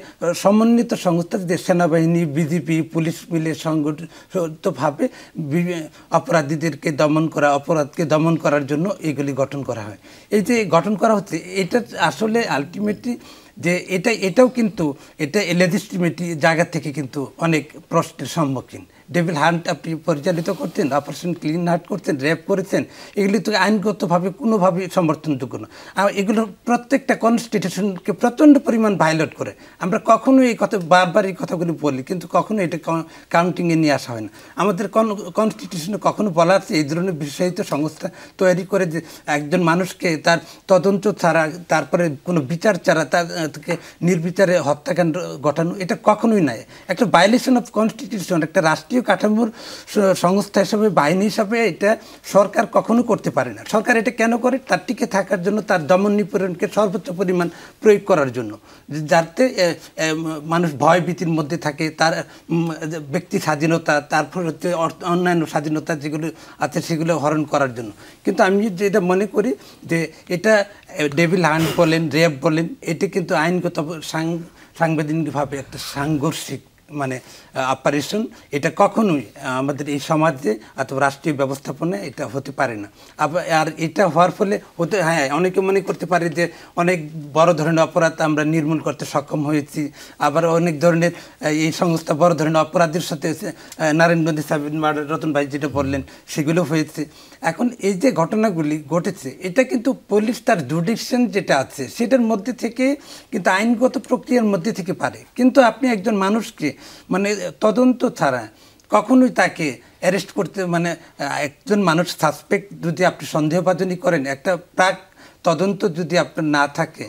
সমন্বিত সংস্থা, যে সেনাবাহিনী, বিজিপি, পুলিশ মিলে সংগঠিতভাবে অপরাধীদেরকে দমন করা, অপরাধকে দমন করার জন্য এগুলি গঠন করা হয়। এই যে গঠন করা হচ্ছে, এটা আসলে আলটিমেটলি যে এটাও কিন্তু এটা লেজিটিমেটি জায়গা থেকে কিন্তু অনেক প্রশ্নের সম্মুখীন। ডেভিল হান্ট আপনি পরিচালিত করছেন, অপারেশন ক্লিন হার্ট করছেন, র্যাব করেছেন, এগুলি তো আইনগতভাবে কোনোভাবেই সমর্থনযোগ্য না। আর এগুলো প্রত্যেকটা কনস্টিটিউশনকে প্রচণ্ড পরিমাণ ভায়োলেট করে। আমরা কখনো এই কথা, বারবার এই কথাগুলি বলি, কিন্তু কখনো এটা কাউন্টিংয়ে নিয়ে আসা হয় না। আমাদের কনস্টিটিউশনে কখনো বলা আছে এই ধরনের বিশেষায়িত সংস্থা তৈরি করে যে একজন মানুষকে তার তদন্ত ছাড়া, তারপরে কোনো বিচার ছাড়া তাকে নির্বিচারে হত্যাকাণ্ড ঘটানো, এটা কখনোই নাই। একটা ভায়োলেশন অফ কনস্টিটিউশন। একটা রাষ্ট্রীয় কাঠামোর সংস্থা হিসাবে, বাহিনী হিসাবে এটা সরকার কখনো করতে পারে না। সরকার এটা কেন করে? তার টিকে থাকার জন্য, তার দমন নিপীড়নকে সর্বোচ্চ পরিমাণ প্রয়োগ করার জন্য, যাতে মানুষ ভয় ভীতির মধ্যে থাকে, তার ব্যক্তি স্বাধীনতা, তারপর হচ্ছে অন্যান্য স্বাধীনতা যেগুলো আছে সেগুলো হরণ করার জন্য। কিন্তু আমি যেটা মনে করি যে এটা ডেভিল হান্ট বলেন, র্যাব বলেন, এটা কিন্তু আইনগত সাংবিধানিকভাবে একটা সাংঘর্ষিক মানে অপারেশন। এটা কখনোই আমাদের এই সমাজে অথবা রাষ্ট্রীয় ব্যবস্থাপনায় এটা হতে পারে না। আর এটা হওয়ার ফলে হ্যাঁ, অনেকে মনে করতে পারে যে অনেক বড় ধরনের অপরাধ আমরা নির্মূল করতে সক্ষম হয়েছি, আবার অনেক ধরনের এই সংস্থা বড় ধরনের অপরাধের সাথে নারায়ণগঞ্জে সাবিন মার্ডার, রতন ভাই যেটা বললেন, সেগুলো হয়েছে। এখন এই যে ঘটনাগুলি ঘটেছে, এটা কিন্তু পুলিশ তার জুডিকশন যেটা আছে সেটার মধ্যে থেকে কিন্তু আইনগত প্রক্রিয়ার মধ্যে থেকে পারে। কিন্তু আপনি একজন মানুষকে মানে তদন্ত ছাড়া কখনোই তাকে অ্যারেস্ট করতে, মানে একজন মানুষ সাসপেক্ট যদি আপনি সন্দেহভাজনই করেন, একটা প্রাক তদন্ত যদি আপনার না থাকে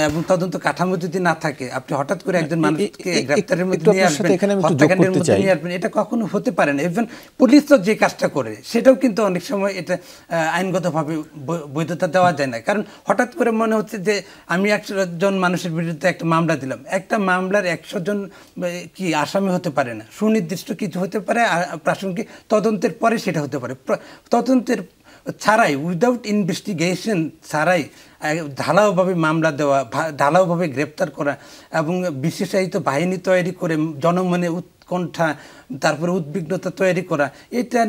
এবং তদন্ত কাঠামো যদি না থাকে, আপনি হঠাৎ করে একজন মানুষকে গ্রেফতারের মধ্যে নিয়ে আসবেন, হত্যাকাণ্ডের মধ্যে নিয়ে আসবেন, এটা কখনো হতে পারে না। ইভেন পুলিশ তো যে কাজটা করে সেটাও কিন্তু অনেক সময় এটা আইনগতভাবে বৈধতা দেওয়া যায় না। কারণ হঠাৎ করে মনে হচ্ছে যে আমি 100 জন মানুষের বিরুদ্ধে একটা মামলা দিলাম, একটা মামলার 100 জন কি আসামি হতে পারে না, সুনির্দিষ্ট কিছু হতে পারে, প্রাসঙ্গিক তদন্তের পরে সেটা হতে পারে। তদন্তের ছাড়াই, উইদাউট ইনভেস্টিগেশন ছাড়াই ঢালাওভাবে মামলা দেওয়া, ঢালাওভাবে গ্রেপ্তার করা এবং বিশেষায়িত বাহিনী তৈরি করে জনমনে উৎকণ্ঠা, তারপরে উদ্বিগ্নতা তৈরি করা, এটা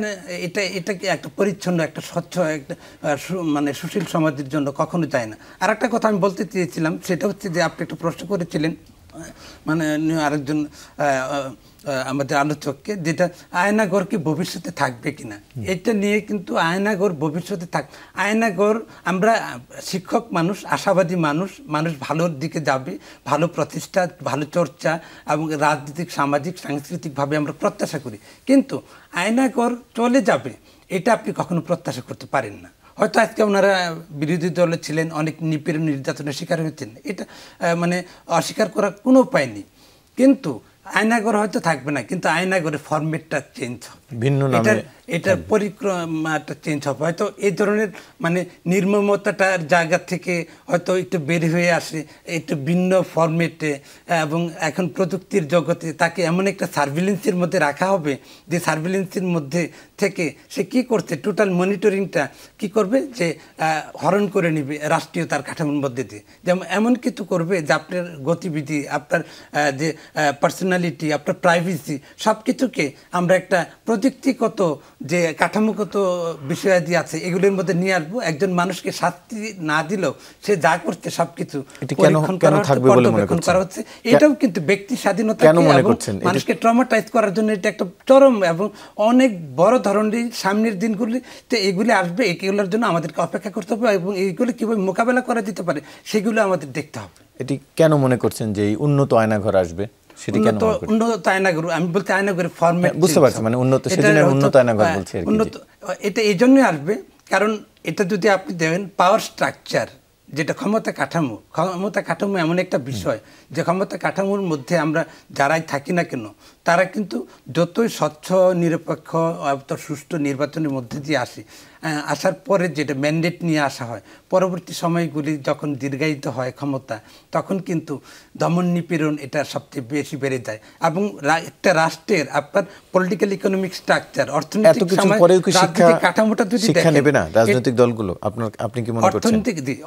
একটা পরিচ্ছন্ন, একটা স্বচ্ছ, একটা মানে সুশীল সমাজের জন্য কখনো যায় না। আর একটা কথা আমি বলতে চেয়েছিলাম, সেটা হচ্ছে যে আপনি একটা প্রশ্ন করেছিলেন মানে আরেকজন আমাদের আলোচককে, যেটা আয়নাঘর কি ভবিষ্যতে থাকবে কিনা, এটা নিয়ে কিন্তু আয়নাঘর ভবিষ্যতে আয়নাঘর, আমরা শিক্ষক মানুষ, আশাবাদী মানুষ, মানুষ ভালোর দিকে যাবে, ভালো প্রতিষ্ঠা, ভালো চর্চা এবং রাজনৈতিক, সামাজিক, সাংস্কৃতিকভাবে আমরা প্রত্যাশা করি, কিন্তু আয়নাঘর চলে যাবে এটা আপনি কখনো প্রত্যাশা করতে পারেন না। হয়তো আজকে ওনারা বিরোধী দলে ছিলেন, অনেক নিপীড়ন নির্যাতনের শিকার হয়েছেন, এটা মানে অস্বীকার করার কোনো উপায় নেই, কিন্তু আয়নাঘর হয়তো থাকবে না, কিন্তু আয়নাঘরের ফরম্যাটটা চেঞ্জ হবে, ভিন্ন নামে এটার পরিক্রমাটা চেঞ্জ হবে। হয়তো এই ধরনের মানে নির্মমতাটার জায়গা থেকে হয়তো একটু বের হয়ে আসে একটু ভিন্ন ফরম্যাটে, এবং এখন প্রযুক্তির জগতে তাকে এমন একটা সার্ভিলেন্সের মধ্যে রাখা হবে যে সার্ভিলেন্সের মধ্যে থেকে সে কি করছে, টোটাল মনিটরিংটা কি করবে, যে হরণ করে নিবে রাষ্ট্রীয়তার কাঠামোর মধ্যে দিয়ে, যেমন এমন কিছু করবে যে আপনার গতিবিধি, আপনার যে পার্সোনালিটি, আপনার প্রাইভেসি, সব কিছুকে আমরা একটা প্রযুক্তিগত যে কাঠামোগত বিষয়াদি আছে এগুলোর মধ্যে নিয়ে আসবো। একজন মানুষকে শাস্তি না দিলেও সে যা করছে সবকিছু পরীক্ষণ করা হচ্ছে, পর্যবেক্ষণ করা হচ্ছে, এটাও কিন্তু ব্যক্তি স্বাধীনতা মানুষকে ট্রমাটাইজ করার জন্য এটা একটা চরম এবং অনেক বড় ধরনের সামনের দিনগুলিতে এগুলি আসবে, এগুলোর জন্য আমাদেরকে অপেক্ষা করতে হবে এবং এইগুলো কীভাবে মোকাবেলা করা যেতে পারে সেগুলো আমাদের দেখতে হবে। এটি কেন মনে করছেন যে এই উন্নত আয়নাঘর আসবে? উন্নত আয়নাঘর, আমি বলতে আয়নাঘরের ফরম্যাট বুঝতে পারছি, মানে উন্নত, সেজন্য উন্নত আয়নাঘর বলছি আর কি। উন্নত এটা এই জন্যই আসবে কারণ এটা যদি আপনি দেখেন পাওয়ার স্ট্রাকচার, যেটা ক্ষমতা কাঠামো এমন একটা বিষয় যে ক্ষমতা কাঠামোর মধ্যে আমরা যারাই থাকি না কেন তারা কিন্তু যতই স্বচ্ছ, নিরপেক্ষ, সুষ্ঠু নির্বাচনের মধ্যে দিয়ে আসার পরে যেটা ম্যান্ডেট নিয়ে আসা হয়, পরবর্তী সময়গুলি যখন দীর্ঘায়িত হয় ক্ষমতা, তখন কিন্তু দমন নিপীড়ন এটা সবচেয়ে বেশি বেড়ে যায়। এবং একটা রাষ্ট্রের আপনার পলিটিক্যাল ইকোনমিক স্ট্রাকচার, অর্থনৈতিক কাঠামোটা যদি দেখেন, রাজনৈতিক দলগুলো আপনি কি মনে করছেন,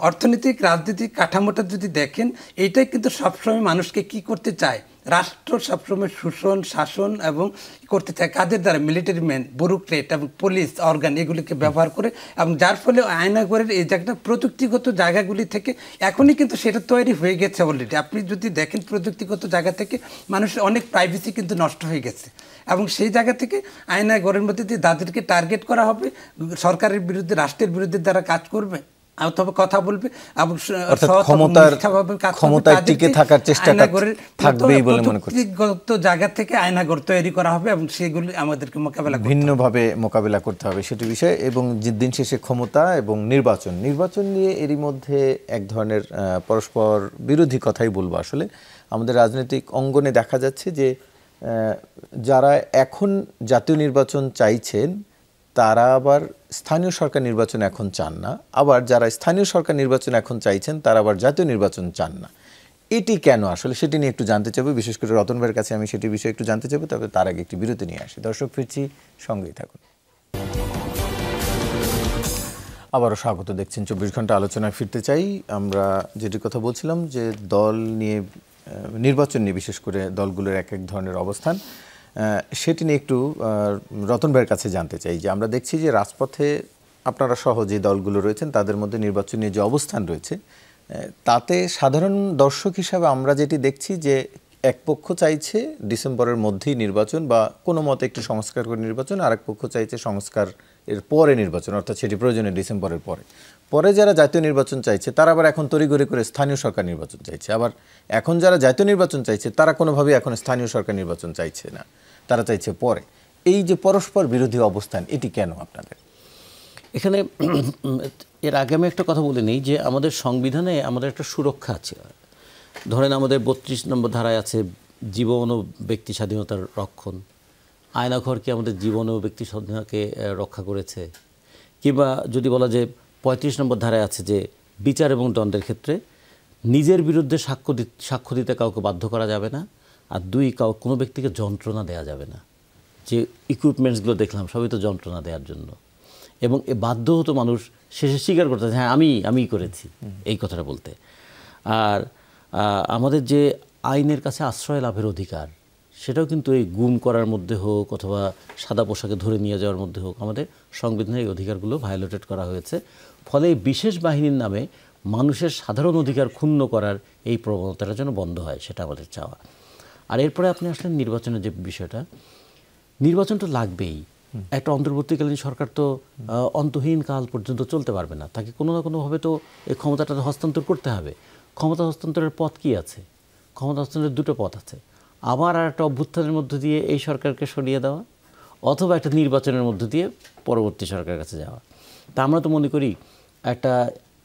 অর্থনৈতিক রাজনৈতিক কাঠামোটা যদি দেখেন, এইটাই কিন্তু সবসময় মানুষকে কি করতে চায়, রাষ্ট্র সবসময় শোষণ, শাসন এবং করতে চায় কাদের দ্বারা, মিলিটারি ম্যান, ব্যুরোক্রেট এবং পুলিশ অর্গান এগুলিকে ব্যবহার করে, এবং যার ফলে আয়নাঘরের এই জায়গাটা প্রযুক্তিগত জায়গাগুলি থেকে এখনই কিন্তু সেটা তৈরি হয়ে গেছে অলরেডি। আপনি যদি দেখেন প্রযুক্তিগত জায়গা থেকে মানুষের অনেক প্রাইভেসি কিন্তু নষ্ট হয়ে গেছে, এবং সেই জায়গা থেকে আয়নাঘরের মধ্যে দিয়ে তাদেরকে টার্গেট করা হবে, সরকারের বিরুদ্ধে, রাষ্ট্রের বিরুদ্ধে যারা কাজ করবে অথবা কথা বলবে এবং ক্ষমতায় টিকে থাকার চেষ্টাটা থাকবেই বলে মনে করছি। ব্যক্তিগত জায়গা থেকে আয়নাঘর তৈরি করা হবে এবং সেগুলি আমাদেরকে ভিন্নভাবে মোকাবেলা করতে হবে সেটি বিষয়। এবং দিন শেষে ক্ষমতা এবং নির্বাচন নিয়ে এরই মধ্যে এক ধরনের পরস্পর বিরোধী কথাই বলবো। আসলে আমাদের রাজনৈতিক অঙ্গনে দেখা যাচ্ছে যে যারা এখন জাতীয় নির্বাচন চাইছেন তারা আবার স্থানীয় সরকার নির্বাচন এখন চান না, আবার যারা স্থানীয় সরকার নির্বাচন এখন চাইছেন তারা আবার জাতীয় নির্বাচন চান না। এটি কেন আসলে সেটি নিয়ে একটু জানতে চাইবো, বিশেষ করে রতন ভাইয়ের কাছে আমি সেটি বিষয়ে একটু জানতে চাইবো। তবে তার আগে একটি বিরতি নিয়ে আসি। দর্শক, ফিরছি, সঙ্গেই থাকুন। আবারও স্বাগত, দেখছেন 24 ঘন্টা আলোচনায় ফিরতে চাই। আমরা যেটি কথা বলছিলাম যে দল নিয়ে, নির্বাচন নিয়ে বিশেষ করে দলগুলোর এক এক ধরনের অবস্থান, সেটি নিয়ে একটু রতন ভাইয়ের কাছে জানতে চাই যে আমরা দেখছি যে রাজপথে আপনারা সহ যে দলগুলো রয়েছেন তাদের মধ্যে নির্বাচন নিয়ে যে অবস্থান রয়েছে, তাতে সাধারণ দর্শক হিসাবে আমরা যেটি দেখছি যে এক পক্ষ চাইছে ডিসেম্বরের মধ্যেই নির্বাচন বা কোনো মতে একটি সংস্কার করে নির্বাচন, আর এক পক্ষ চাইছে সংস্কার এর পরে নির্বাচন, অর্থাৎ সেটি প্রয়োজনে ডিসেম্বরের পরে যারা জাতীয় নির্বাচন চাইছে তারা আবার এখন তড়িঘড়ি করে স্থানীয় সরকার নির্বাচন চাইছে। আবার এখন যারা জাতীয় নির্বাচন চাইছে তারা কোনোভাবেই এখন স্থানীয় সরকার নির্বাচন চাইছে না, তারা চাইছে পরে। এই যে পরস্পর বিরোধী অবস্থান, এটি কেন আপনাদের? এখানে এর আগে আমি একটা কথা বলে নিই যে আমাদের সংবিধানে আমাদের একটা সুরক্ষা আছে। ধরেন আমাদের 32 নম্বর ধারায় আছে জীবন ও ব্যক্তি স্বাধীনতার রক্ষণ। আয়নাঘর কি আমাদের জীবন ও ব্যক্তি স্বাধীনতাকে রক্ষা করেছে? কিংবা যদি বলা যে 35 নম্বর ধারায় আছে যে বিচার এবং দণ্ডের ক্ষেত্রে নিজের বিরুদ্ধে সাক্ষ্য দিতে কাউকে বাধ্য করা যাবে না, আর কোনো ব্যক্তিকে যন্ত্রণা দেওয়া যাবে না। যে ইকুইপমেন্টসগুলো দেখলাম সবই তো যন্ত্রণা দেওয়ার জন্য, এবং বাধ্য হতো মানুষ শেষে স্বীকার করতে, হ্যাঁ আমি করেছি এই কথাটা বলতে। আর আমাদের যে আইনের কাছে আশ্রয় লাভের অধিকার, সেটাও কিন্তু এই গুম করার মধ্যে হোক অথবা সাদা পোশাকে ধরে নিয়ে যাওয়ার মধ্যে হোক আমাদের সংবিধানের এই অধিকারগুলো ভায়োলেটেড করা হয়েছে। ফলে এই বিশেষ বাহিনীর নামে মানুষের সাধারণ অধিকার ক্ষুণ্ণ করার এই প্রবণতাটা যেন বন্ধ হয়, সেটা আমাদের চাওয়া। আর এরপরে আপনি আসলেন নির্বাচনের যে বিষয়টা, নির্বাচন তো লাগবেই। একটা অন্তর্বর্তীকালীন সরকার তো অন্তহীন কাল পর্যন্ত চলতে পারবে না, তাকে কোনো না কোনোভাবে তো এই ক্ষমতাটা হস্তান্তর করতে হবে। ক্ষমতা হস্তান্তরের পথ কি আছে? ক্ষমতা হস্তান্তরের দুটো পথ আছে, আবার আর একটা অভ্যুত্থানের মধ্য দিয়ে এই সরকারকে সরিয়ে দেওয়া, অথবা একটা নির্বাচনের মধ্য দিয়ে পরবর্তী সরকারের কাছে যাওয়া। তা আমরা তো মনে করি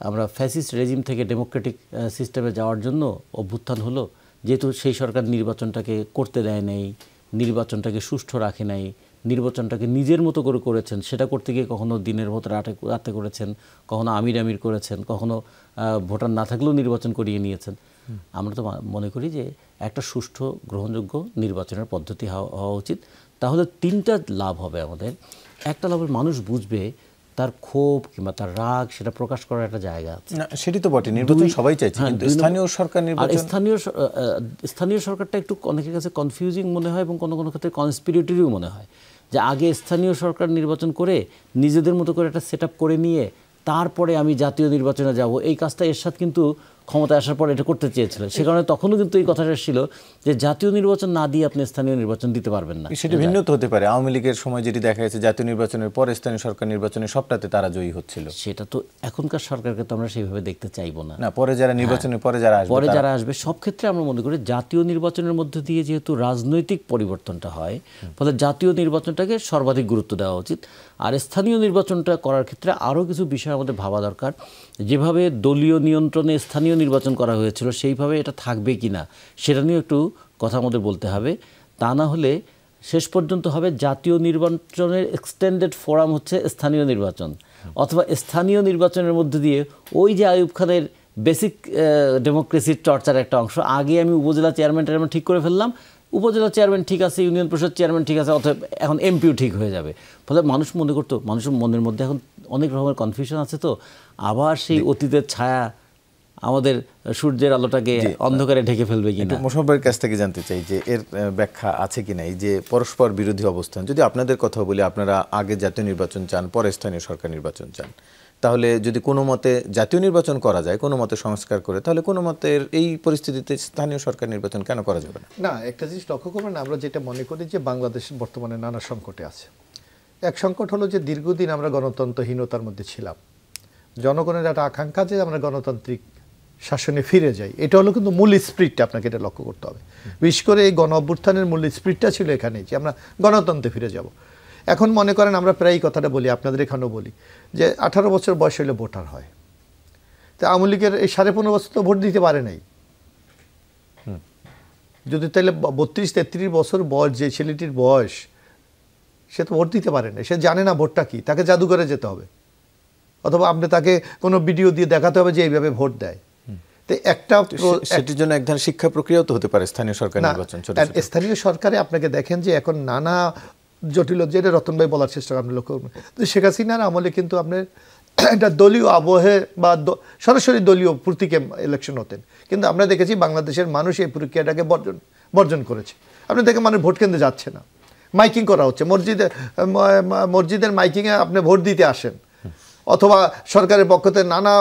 আমরা ফ্যাসিস্ট রেজিম থেকে ডেমোক্রেটিক সিস্টেমে যাওয়ার জন্য অভ্যুত্থান হলো, যেহেতু সেই সরকার নির্বাচনটাকে করতে দেয় নাই, নির্বাচনটাকে সুষ্ঠু রাখে নাই, নির্বাচনটাকে নিজের মতো করে করেছেন। সেটা করতে গিয়ে কখনো দিনের মতো রাতে করেছেন, কখনো আমির করেছেন, কখনো ভোটার না থাকলেও নির্বাচন করিয়ে নিয়েছেন। আমরা তো মনে করি যে একটা সুষ্ঠু গ্রহণযোগ্য নির্বাচনের পদ্ধতি হওয়া উচিত। তাহলে তিনটা লাভ হবে আমাদের। একটা লাভ, মানুষ বুঝবে তার ক্ষোভ কিংবা তার রাগ সেটা প্রকাশ করার একটা জায়গা আছে। সেটি তো বটে, নির্বাচন সবাই চাইছে, কিন্তু স্থানীয় সরকার নির্বাচন, স্থানীয় সরকারটা একটু অনেকের কাছে কনফিউজিং মনে হয় এবং কোনো কোনো ক্ষেত্রে কনস্পিরেটরিও মনে হয়, যে আগে স্থানীয় সরকার নির্বাচন করে নিজেদের মতো করে একটা সেট আপ করে নিয়ে তারপরে আমি জাতীয় নির্বাচনে যাব। এই কাজটা এরশাদ কিন্তু ক্ষমতায় আসার পর এটা করতে চেয়েছিল। সে কারণে তখনও কিন্তু এই কথাটা ছিল যে জাতীয় নির্বাচন না দিয়ে আপনি স্থানীয় নির্বাচন দিতে পারবেন না। সেটা ভিন্ন তো হতে পারে। আওয়ামী লীগের সময় যেটি দেখা গেছে, জাতীয় নির্বাচনের পরে স্থানীয় সরকার নির্বাচনে সবটাতে তারা জয়ী হচ্ছিল। সেটা তো এখনকার সরকারকে তো আমরা সেইভাবে দেখতে চাইবো না। পরে যারা নির্বাচনের পরে যারা আসবে সব ক্ষেত্রে আমরা মনে করি জাতীয় নির্বাচনের মধ্যে দিয়ে যেহেতু রাজনৈতিক পরিবর্তনটা হয়, ফলে জাতীয় নির্বাচনটাকে সর্বাধিক গুরুত্ব দেওয়া উচিত। আর স্থানীয় নির্বাচনটা করার ক্ষেত্রে আরও কিছু বিষয় আমাদের ভাবা দরকার। যেভাবে দলীয় নিয়ন্ত্রণে স্থানীয় নির্বাচন করা হয়েছিল সেইভাবে এটা থাকবে কি না সেটা নিয়ে একটু কথা আমাদের বলতে হবে। তা না হলে শেষ পর্যন্ত হবে জাতীয় নির্বাচনের এক্সটেন্ডেড ফোরাম হচ্ছে স্থানীয় নির্বাচন, অথবা স্থানীয় নির্বাচনের মধ্যে দিয়ে ওই যে আইয়ুব খানের বেসিক ডেমোক্রেসির চর্চার একটা অংশ, আগে আমি উপজেলা চেয়ারম্যান ঠিক করে ফেললাম, উপজেলা চেয়ারম্যান ঠিক আছে, ইউনিয়ন পরিষদ চেয়ারম্যান ঠিক আছে, অথবা এখন এমপিও ঠিক হয়ে যাবে। ফলে মানুষ মনে করতো, মানুষের মনের মধ্যে এখন অনেক রকমের কনফিউশন আছে, তো আবার সেই অতীতের ছায়া আমাদের সূর্যের আলোটাকে অন্ধকারে ঢেকে ফেলবে কিনা। মোশাররফের কাছ থেকে জানতে চাই যে এর ব্যাখ্যা আছে কিনা, এই যে পরস্পর বিরোধী অবস্থান। যদি আপনাদের কথা বলি, আপনারা আগে জাতীয় নির্বাচন চান, পরে স্থানীয় সরকার নির্বাচন চান, তাহলে যদি কোনো মতে জাতীয় নির্বাচন করা যায়, কোনো মতে সংস্কার করে, তাহলে কোনো মতে এই পরিস্থিতিতে স্থানীয় সরকার নির্বাচন কেন করা যাবে না? না, একটা জিনিস লক্ষ্য করবেন, আমরা যেটা মনে করি যে বাংলাদেশ বর্তমানে নানা সংকটে আছে। এক সংকট হলো যে দীর্ঘদিন আমরা গণতন্ত্রহীনতার মধ্যে ছিলাম। জনগণের একটা আকাঙ্ক্ষা যে আমরা গণতান্ত্রিক শাসনে ফিরে যাই, এটা হলো কিন্তু মূল স্পিরিটটা, আপনাকে এটা লক্ষ্য করতে হবে। বিশেষ করে এই গণ অভ্যুত্থানের মূল স্পিরিটটা ছিল এখানে যে আমরা গণতন্ত্রে ফিরে যাব। এখন মনে করেন, আমরা প্রায় এই কথাটা বলি, আপনাদের এখানেও বলি, যে 18 বছর বয়স হলে ভোটার হয়। তো আওয়ামী লীগের এই 15.5 বছর তো ভোট দিতে পারে নাই। যদি তাহলে 32-33 বছর বয়স যে ছেলেটির বয়স, সে তো ভোট দিতে পারে না, সে জানে না ভোটটা কি, তাকে জাদুঘরে যেতে হবে, অথবা আপনি তাকে কোনো ভিডিও দিয়ে দেখাতে হবে যে এইভাবে ভোট দেয়। তো একটা সেটির জন্য এক ধরনের শিক্ষা প্রক্রিয়াও তো হতে পারে স্থানীয় সরকার নির্বাচন। স্থানীয় সরকারে আপনাকে দেখেন যে এখন নানা জটিল, যেটা রতন ভাই বলার চেষ্টা করেন, লক্ষ্য করবেন যে শেখ হাসিনার আমলে কিন্তু আপনার একটা দলীয় আবহে বা সরাসরি দলীয় প্রতীকে ইলেকশন হতেন, কিন্তু আমরা দেখেছি বাংলাদেশের মানুষ এই প্রক্রিয়াটাকে বর্জন করেছে। আপনি দেখেন মানুষ ভোট কেন্দ্রে যাচ্ছে না, মাইকিং করা হচ্ছে, মসজিদের মাইকিংয়ে আপনি ভোট দিতে আসেন, অথবা সরকারের পক্ষ থেকে নানা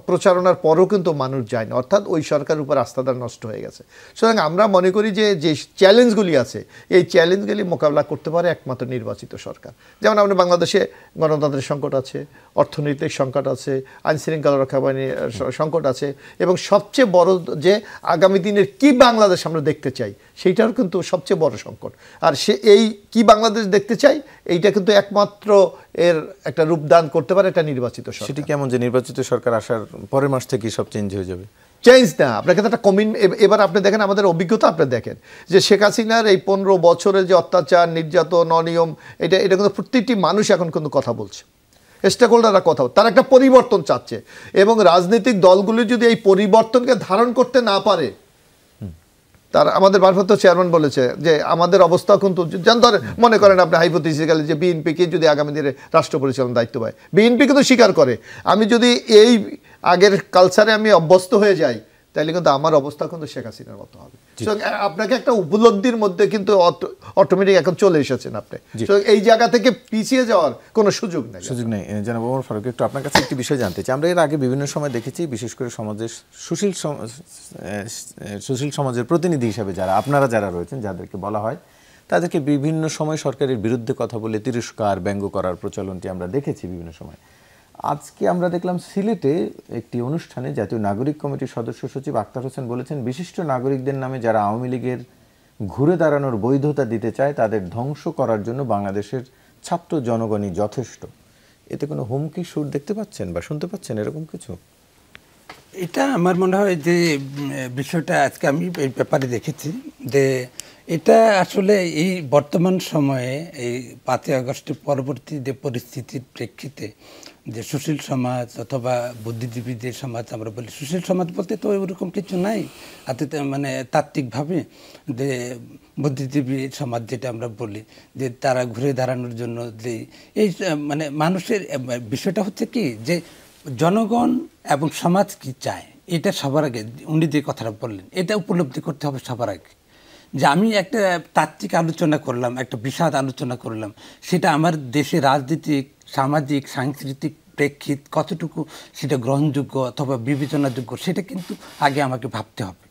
প্রচারণার পরও কিন্তু মানুষ যায় না, অর্থাৎ ওই সরকারের উপর আস্থাটা নষ্ট হয়ে গেছে। সুতরাং আমরা মনে করি যে যে চ্যালেঞ্জগুলি আছে, এই চ্যালেঞ্জগুলি মোকাবিলা করতে পারে একমাত্র নির্বাচিত সরকার। যেমন আমাদের বাংলাদেশে গণতন্ত্রের সংকট আছে, অর্থনৈতিক সংকট আছে, আইন শৃঙ্খলা রক্ষা বাহিনীর সংকট আছে, এবং সবচেয়ে বড় যে আগামী দিনের কি বাংলাদেশ আমরা দেখতে চাই, সেইটার কিন্তু সবচেয়ে বড় সংকট। আর এই কি বাংলাদেশ দেখতে চাই, এইটা কিন্তু একমাত্র এর একটা রূপদান করতে পারে একটা নির্বাচিত সরকার। সেটি কেমন যে নির্বাচিত সরকার আসার পরের মাস থেকে সব চেঞ্জ হয়ে যাবে? চেঞ্জ না, আপনাকে একটা এবার আপনি দেখেন আমাদের অভিজ্ঞতা, আপনি দেখেন যে শেখ হাসিনার এই 15 বছরের যে অত্যাচার, নির্যাতন, অনিয়ম, এটা কিন্তু প্রত্যেকটি মানুষ এখন কিন্তু কথা বলছে, স্টেক হোল্ডাররা কথা, তারা একটা পরিবর্তন চাচ্ছে, এবং রাজনৈতিক দলগুলি যদি এই পরিবর্তনকে ধারণ করতে না পারে, তার আমাদের ভারপ্রাপ্ত চেয়ারম্যান বলেছে যে আমাদের অবস্থা কিন্তু, মনে করেন আপনি হাইপোথেটিক্যালি যে বিএনপিকে যদি আগামী দিনে রাষ্ট্র পরিচালনার দায়িত্ব পায়, বিএনপি কিন্তু স্বীকার করে আমি যদি এই আগের কালচারে আমি অভ্যস্ত হয়ে যাই, তাইলে কিন্তু আমার অবস্থা কিন্তু শেখ হাসিনার মতো হবে। আপনাকে একটা উপলব্ধির মধ্যে কিন্তু অটোমেটিক এখন চলে এসেছেন আপনি, এই জায়গা থেকে পিছিয়ে যাওয়ার কোনো সুযোগ নেই। জনাব ওমর ফারুক, একটু আপনার কাছে একটি বিষয় জানতে চাই। আমরা এর আগে বিভিন্ন সময় দেখেছি, বিশেষ করে সমাজের সুশীল সমাজের প্রতিনিধি হিসেবে আপনারা যারা রয়েছেন, যাদেরকে বলা হয়, তাদেরকে বিভিন্ন সময় সরকারের বিরুদ্ধে কথা বলে তিরস্কার, ব্যঙ্গ করার প্রচলনটি আমরা দেখেছি বিভিন্ন সময়। আজকে আমরা দেখলাম সিলেটে একটি অনুষ্ঠানে জাতীয় নাগরিক কমিটির সদস্য সচিব আক্তার হোসেন বলেছেন, বিশিষ্ট নাগরিকদের নামে যারা আওয়ামী লীগের ঘুরে দাঁড়ানোর বৈধতা দিতে চায় তাদের ধ্বংস করার জন্য বাংলাদেশের ছাত্র জনগণই যথেষ্ট। এতে কোনো হুমকি সুর দেখতে পাচ্ছেন বা শুনতে পাচ্ছেন এরকম কিছু? এটা আমার মনে হয় যে বিষয়টা আজকে আমি এই ব্যাপারে দেখেছি যে এটা আসলে এই বর্তমান সময়ে এই 5ই আগস্টের পরবর্তী যে পরিস্থিতির প্রেক্ষিতে যে সুশীল সমাজ অথবা বুদ্ধিজীবী যে সমাজ আমরা বলি, সুশীল সমাজ বলতে তো ওরকম কিছু নাই, মানে তাত্ত্বিকভাবে যে বুদ্ধিজীবী সমাজ যেটা আমরা বলি, যে তারা ঘুরে দাঁড়ানোর জন্য যে এই মানে মানুষের বিষয়টা হচ্ছে কি যে জনগণ এবং সমাজ কি চায় এটা সবার আগে উনি যে কথাটা বললেন এটা উপলব্ধি করতে হবে সবার আগে। যে আমি একটা তাত্ত্বিক আলোচনা করলাম, একটা বিশদ আলোচনা করলাম, সেটা আমার দেশে রাজনীতিক, সামাজিক, সাংস্কৃতিক প্রেক্ষিত কতটুকু সেটা গ্রহণযোগ্য অথবা বিবেচনাযোগ্য সেটা কিন্তু আগে আমাকে ভাবতে হবে।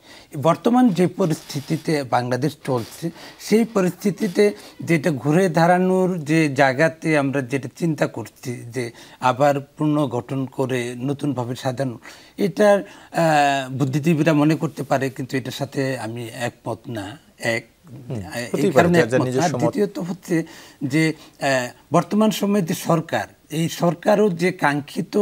বর্তমান যে পরিস্থিতিতে বাংলাদেশ চলছে সেই পরিস্থিতিতে যেটা ঘুরে দাঁড়ানোর যে জায়গাতে আমরা যেটা চিন্তা করছি যে আবার পুনর্গঠন করে নতুনভাবে সাজানো, এটার বুদ্ধিজীবীরা মনে করতে পারে, কিন্তু এটার সাথে আমি একমত না। এই কারণে দ্বিতীয়ত হচ্ছে যে বর্তমান সময়ে যে সরকার, এই সরকারও যে কাঙ্ক্ষিত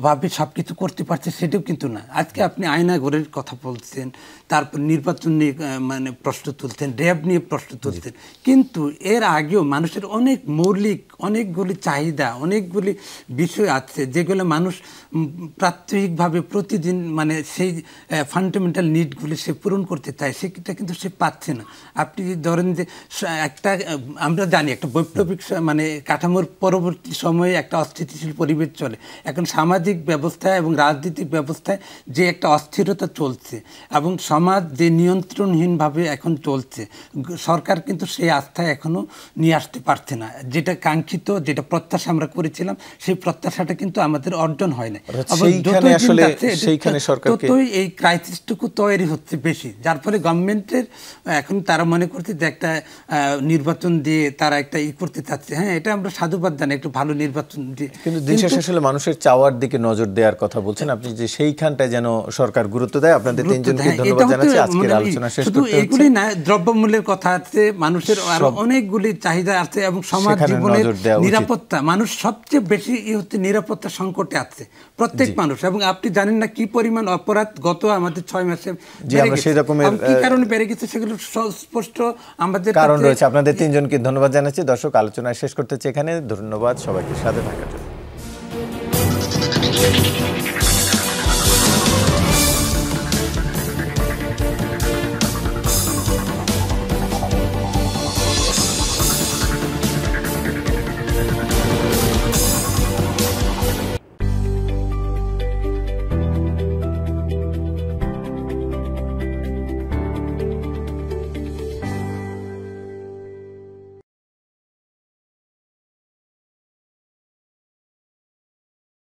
ভাবে সবকিছু করতে পারছে সেটাও কিন্তু না। আজকে আপনি আয়নাঘরের কথা বলছেন, তারপর নির্বাচন নিয়ে মানে প্রশ্ন তুলছেন, র্যাব নিয়ে প্রশ্ন তুলছেন, কিন্তু এর আগেও মানুষের অনেক মৌলিক অনেকগুলি চাহিদা, অনেকগুলি বিষয় আছে যেগুলো মানুষ প্রাত্যহিকভাবে প্রতিদিন মানে সেই ফান্ডামেন্টাল নিডগুলি সে পূরণ করতে চায়, সেটা কিন্তু সে পাচ্ছে না। আপনি ধরেন যে একটা আমরা জানি একটা বৈপ্লবিক মানে কাঠামোর পরবর্তী সময়ে একটা অস্থিতিশীল পরিবেশ চলে। এখন সামাজিক ব্যবস্থায় এবং রাজনৈতিক ব্যবস্থায় যে একটা অস্থিরতা চলছে এবং সমাজ যে নিয়ন্ত্রণহীনভাবে এখন চলছে, সরকার কিন্তু সেই আস্থা এখনো নিয়ে আসতে পারছে না। যেটা কাঙ্ক্ষিত, যেটা প্রত্যাশা আমরা করেছিলাম, সেই প্রত্যাশাটা কিন্তু আমাদের অর্জন হয় না। ততই এই ক্রাইসিসটুকু তৈরি হচ্ছে বেশি, যার ফলে গভর্নমেন্টের এখন তারা মনে করছে যে একটা নির্বাচন দিয়ে তারা একটা করতে চাচ্ছে। হ্যাঁ, এটা আমরা সাধুবাদ জানি, একটু ভালো নির্বাচন দিয়ে, কিন্তু দিন শেষে আসলে মানুষের চাওয়ার দিকে নজর দেওয়ার কথা বলছেন আপনি, যে সেইখানটায় যেন সরকার গুরুত্ব দেয়। আপনাদের তিনজনকে ধন্যবাদ জানাচ্ছি। আজকের আলোচনা শেষ করতে হচ্ছে। এগুলি না, দ্রব্যমূল্যের কথা আছে, মানুষের আরো অনেকগুলি চাহিদা আছে এবং সমাজ জীবনের নিরাপত্তা, মানুষ সবচেয়ে বেশি হচ্ছে নিরাপত্তা সংকটে আছে প্রত্যেক মানুষ। এবং আপনি জানেন না কি পরিমাণ অপরাধ গত আমাদের 6 মাসে কি কারণে বেড়ে গেছে, সেগুলো স্পষ্ট আমাদের কারণ রয়েছে। আপনাদের তিনজনকে ধন্যবাদ জানাচ্ছি। দর্শক, আলোচনা শেষ করতেছি এখানে। ধন্যবাদ সবাইকে সাথে থাকার জন্য।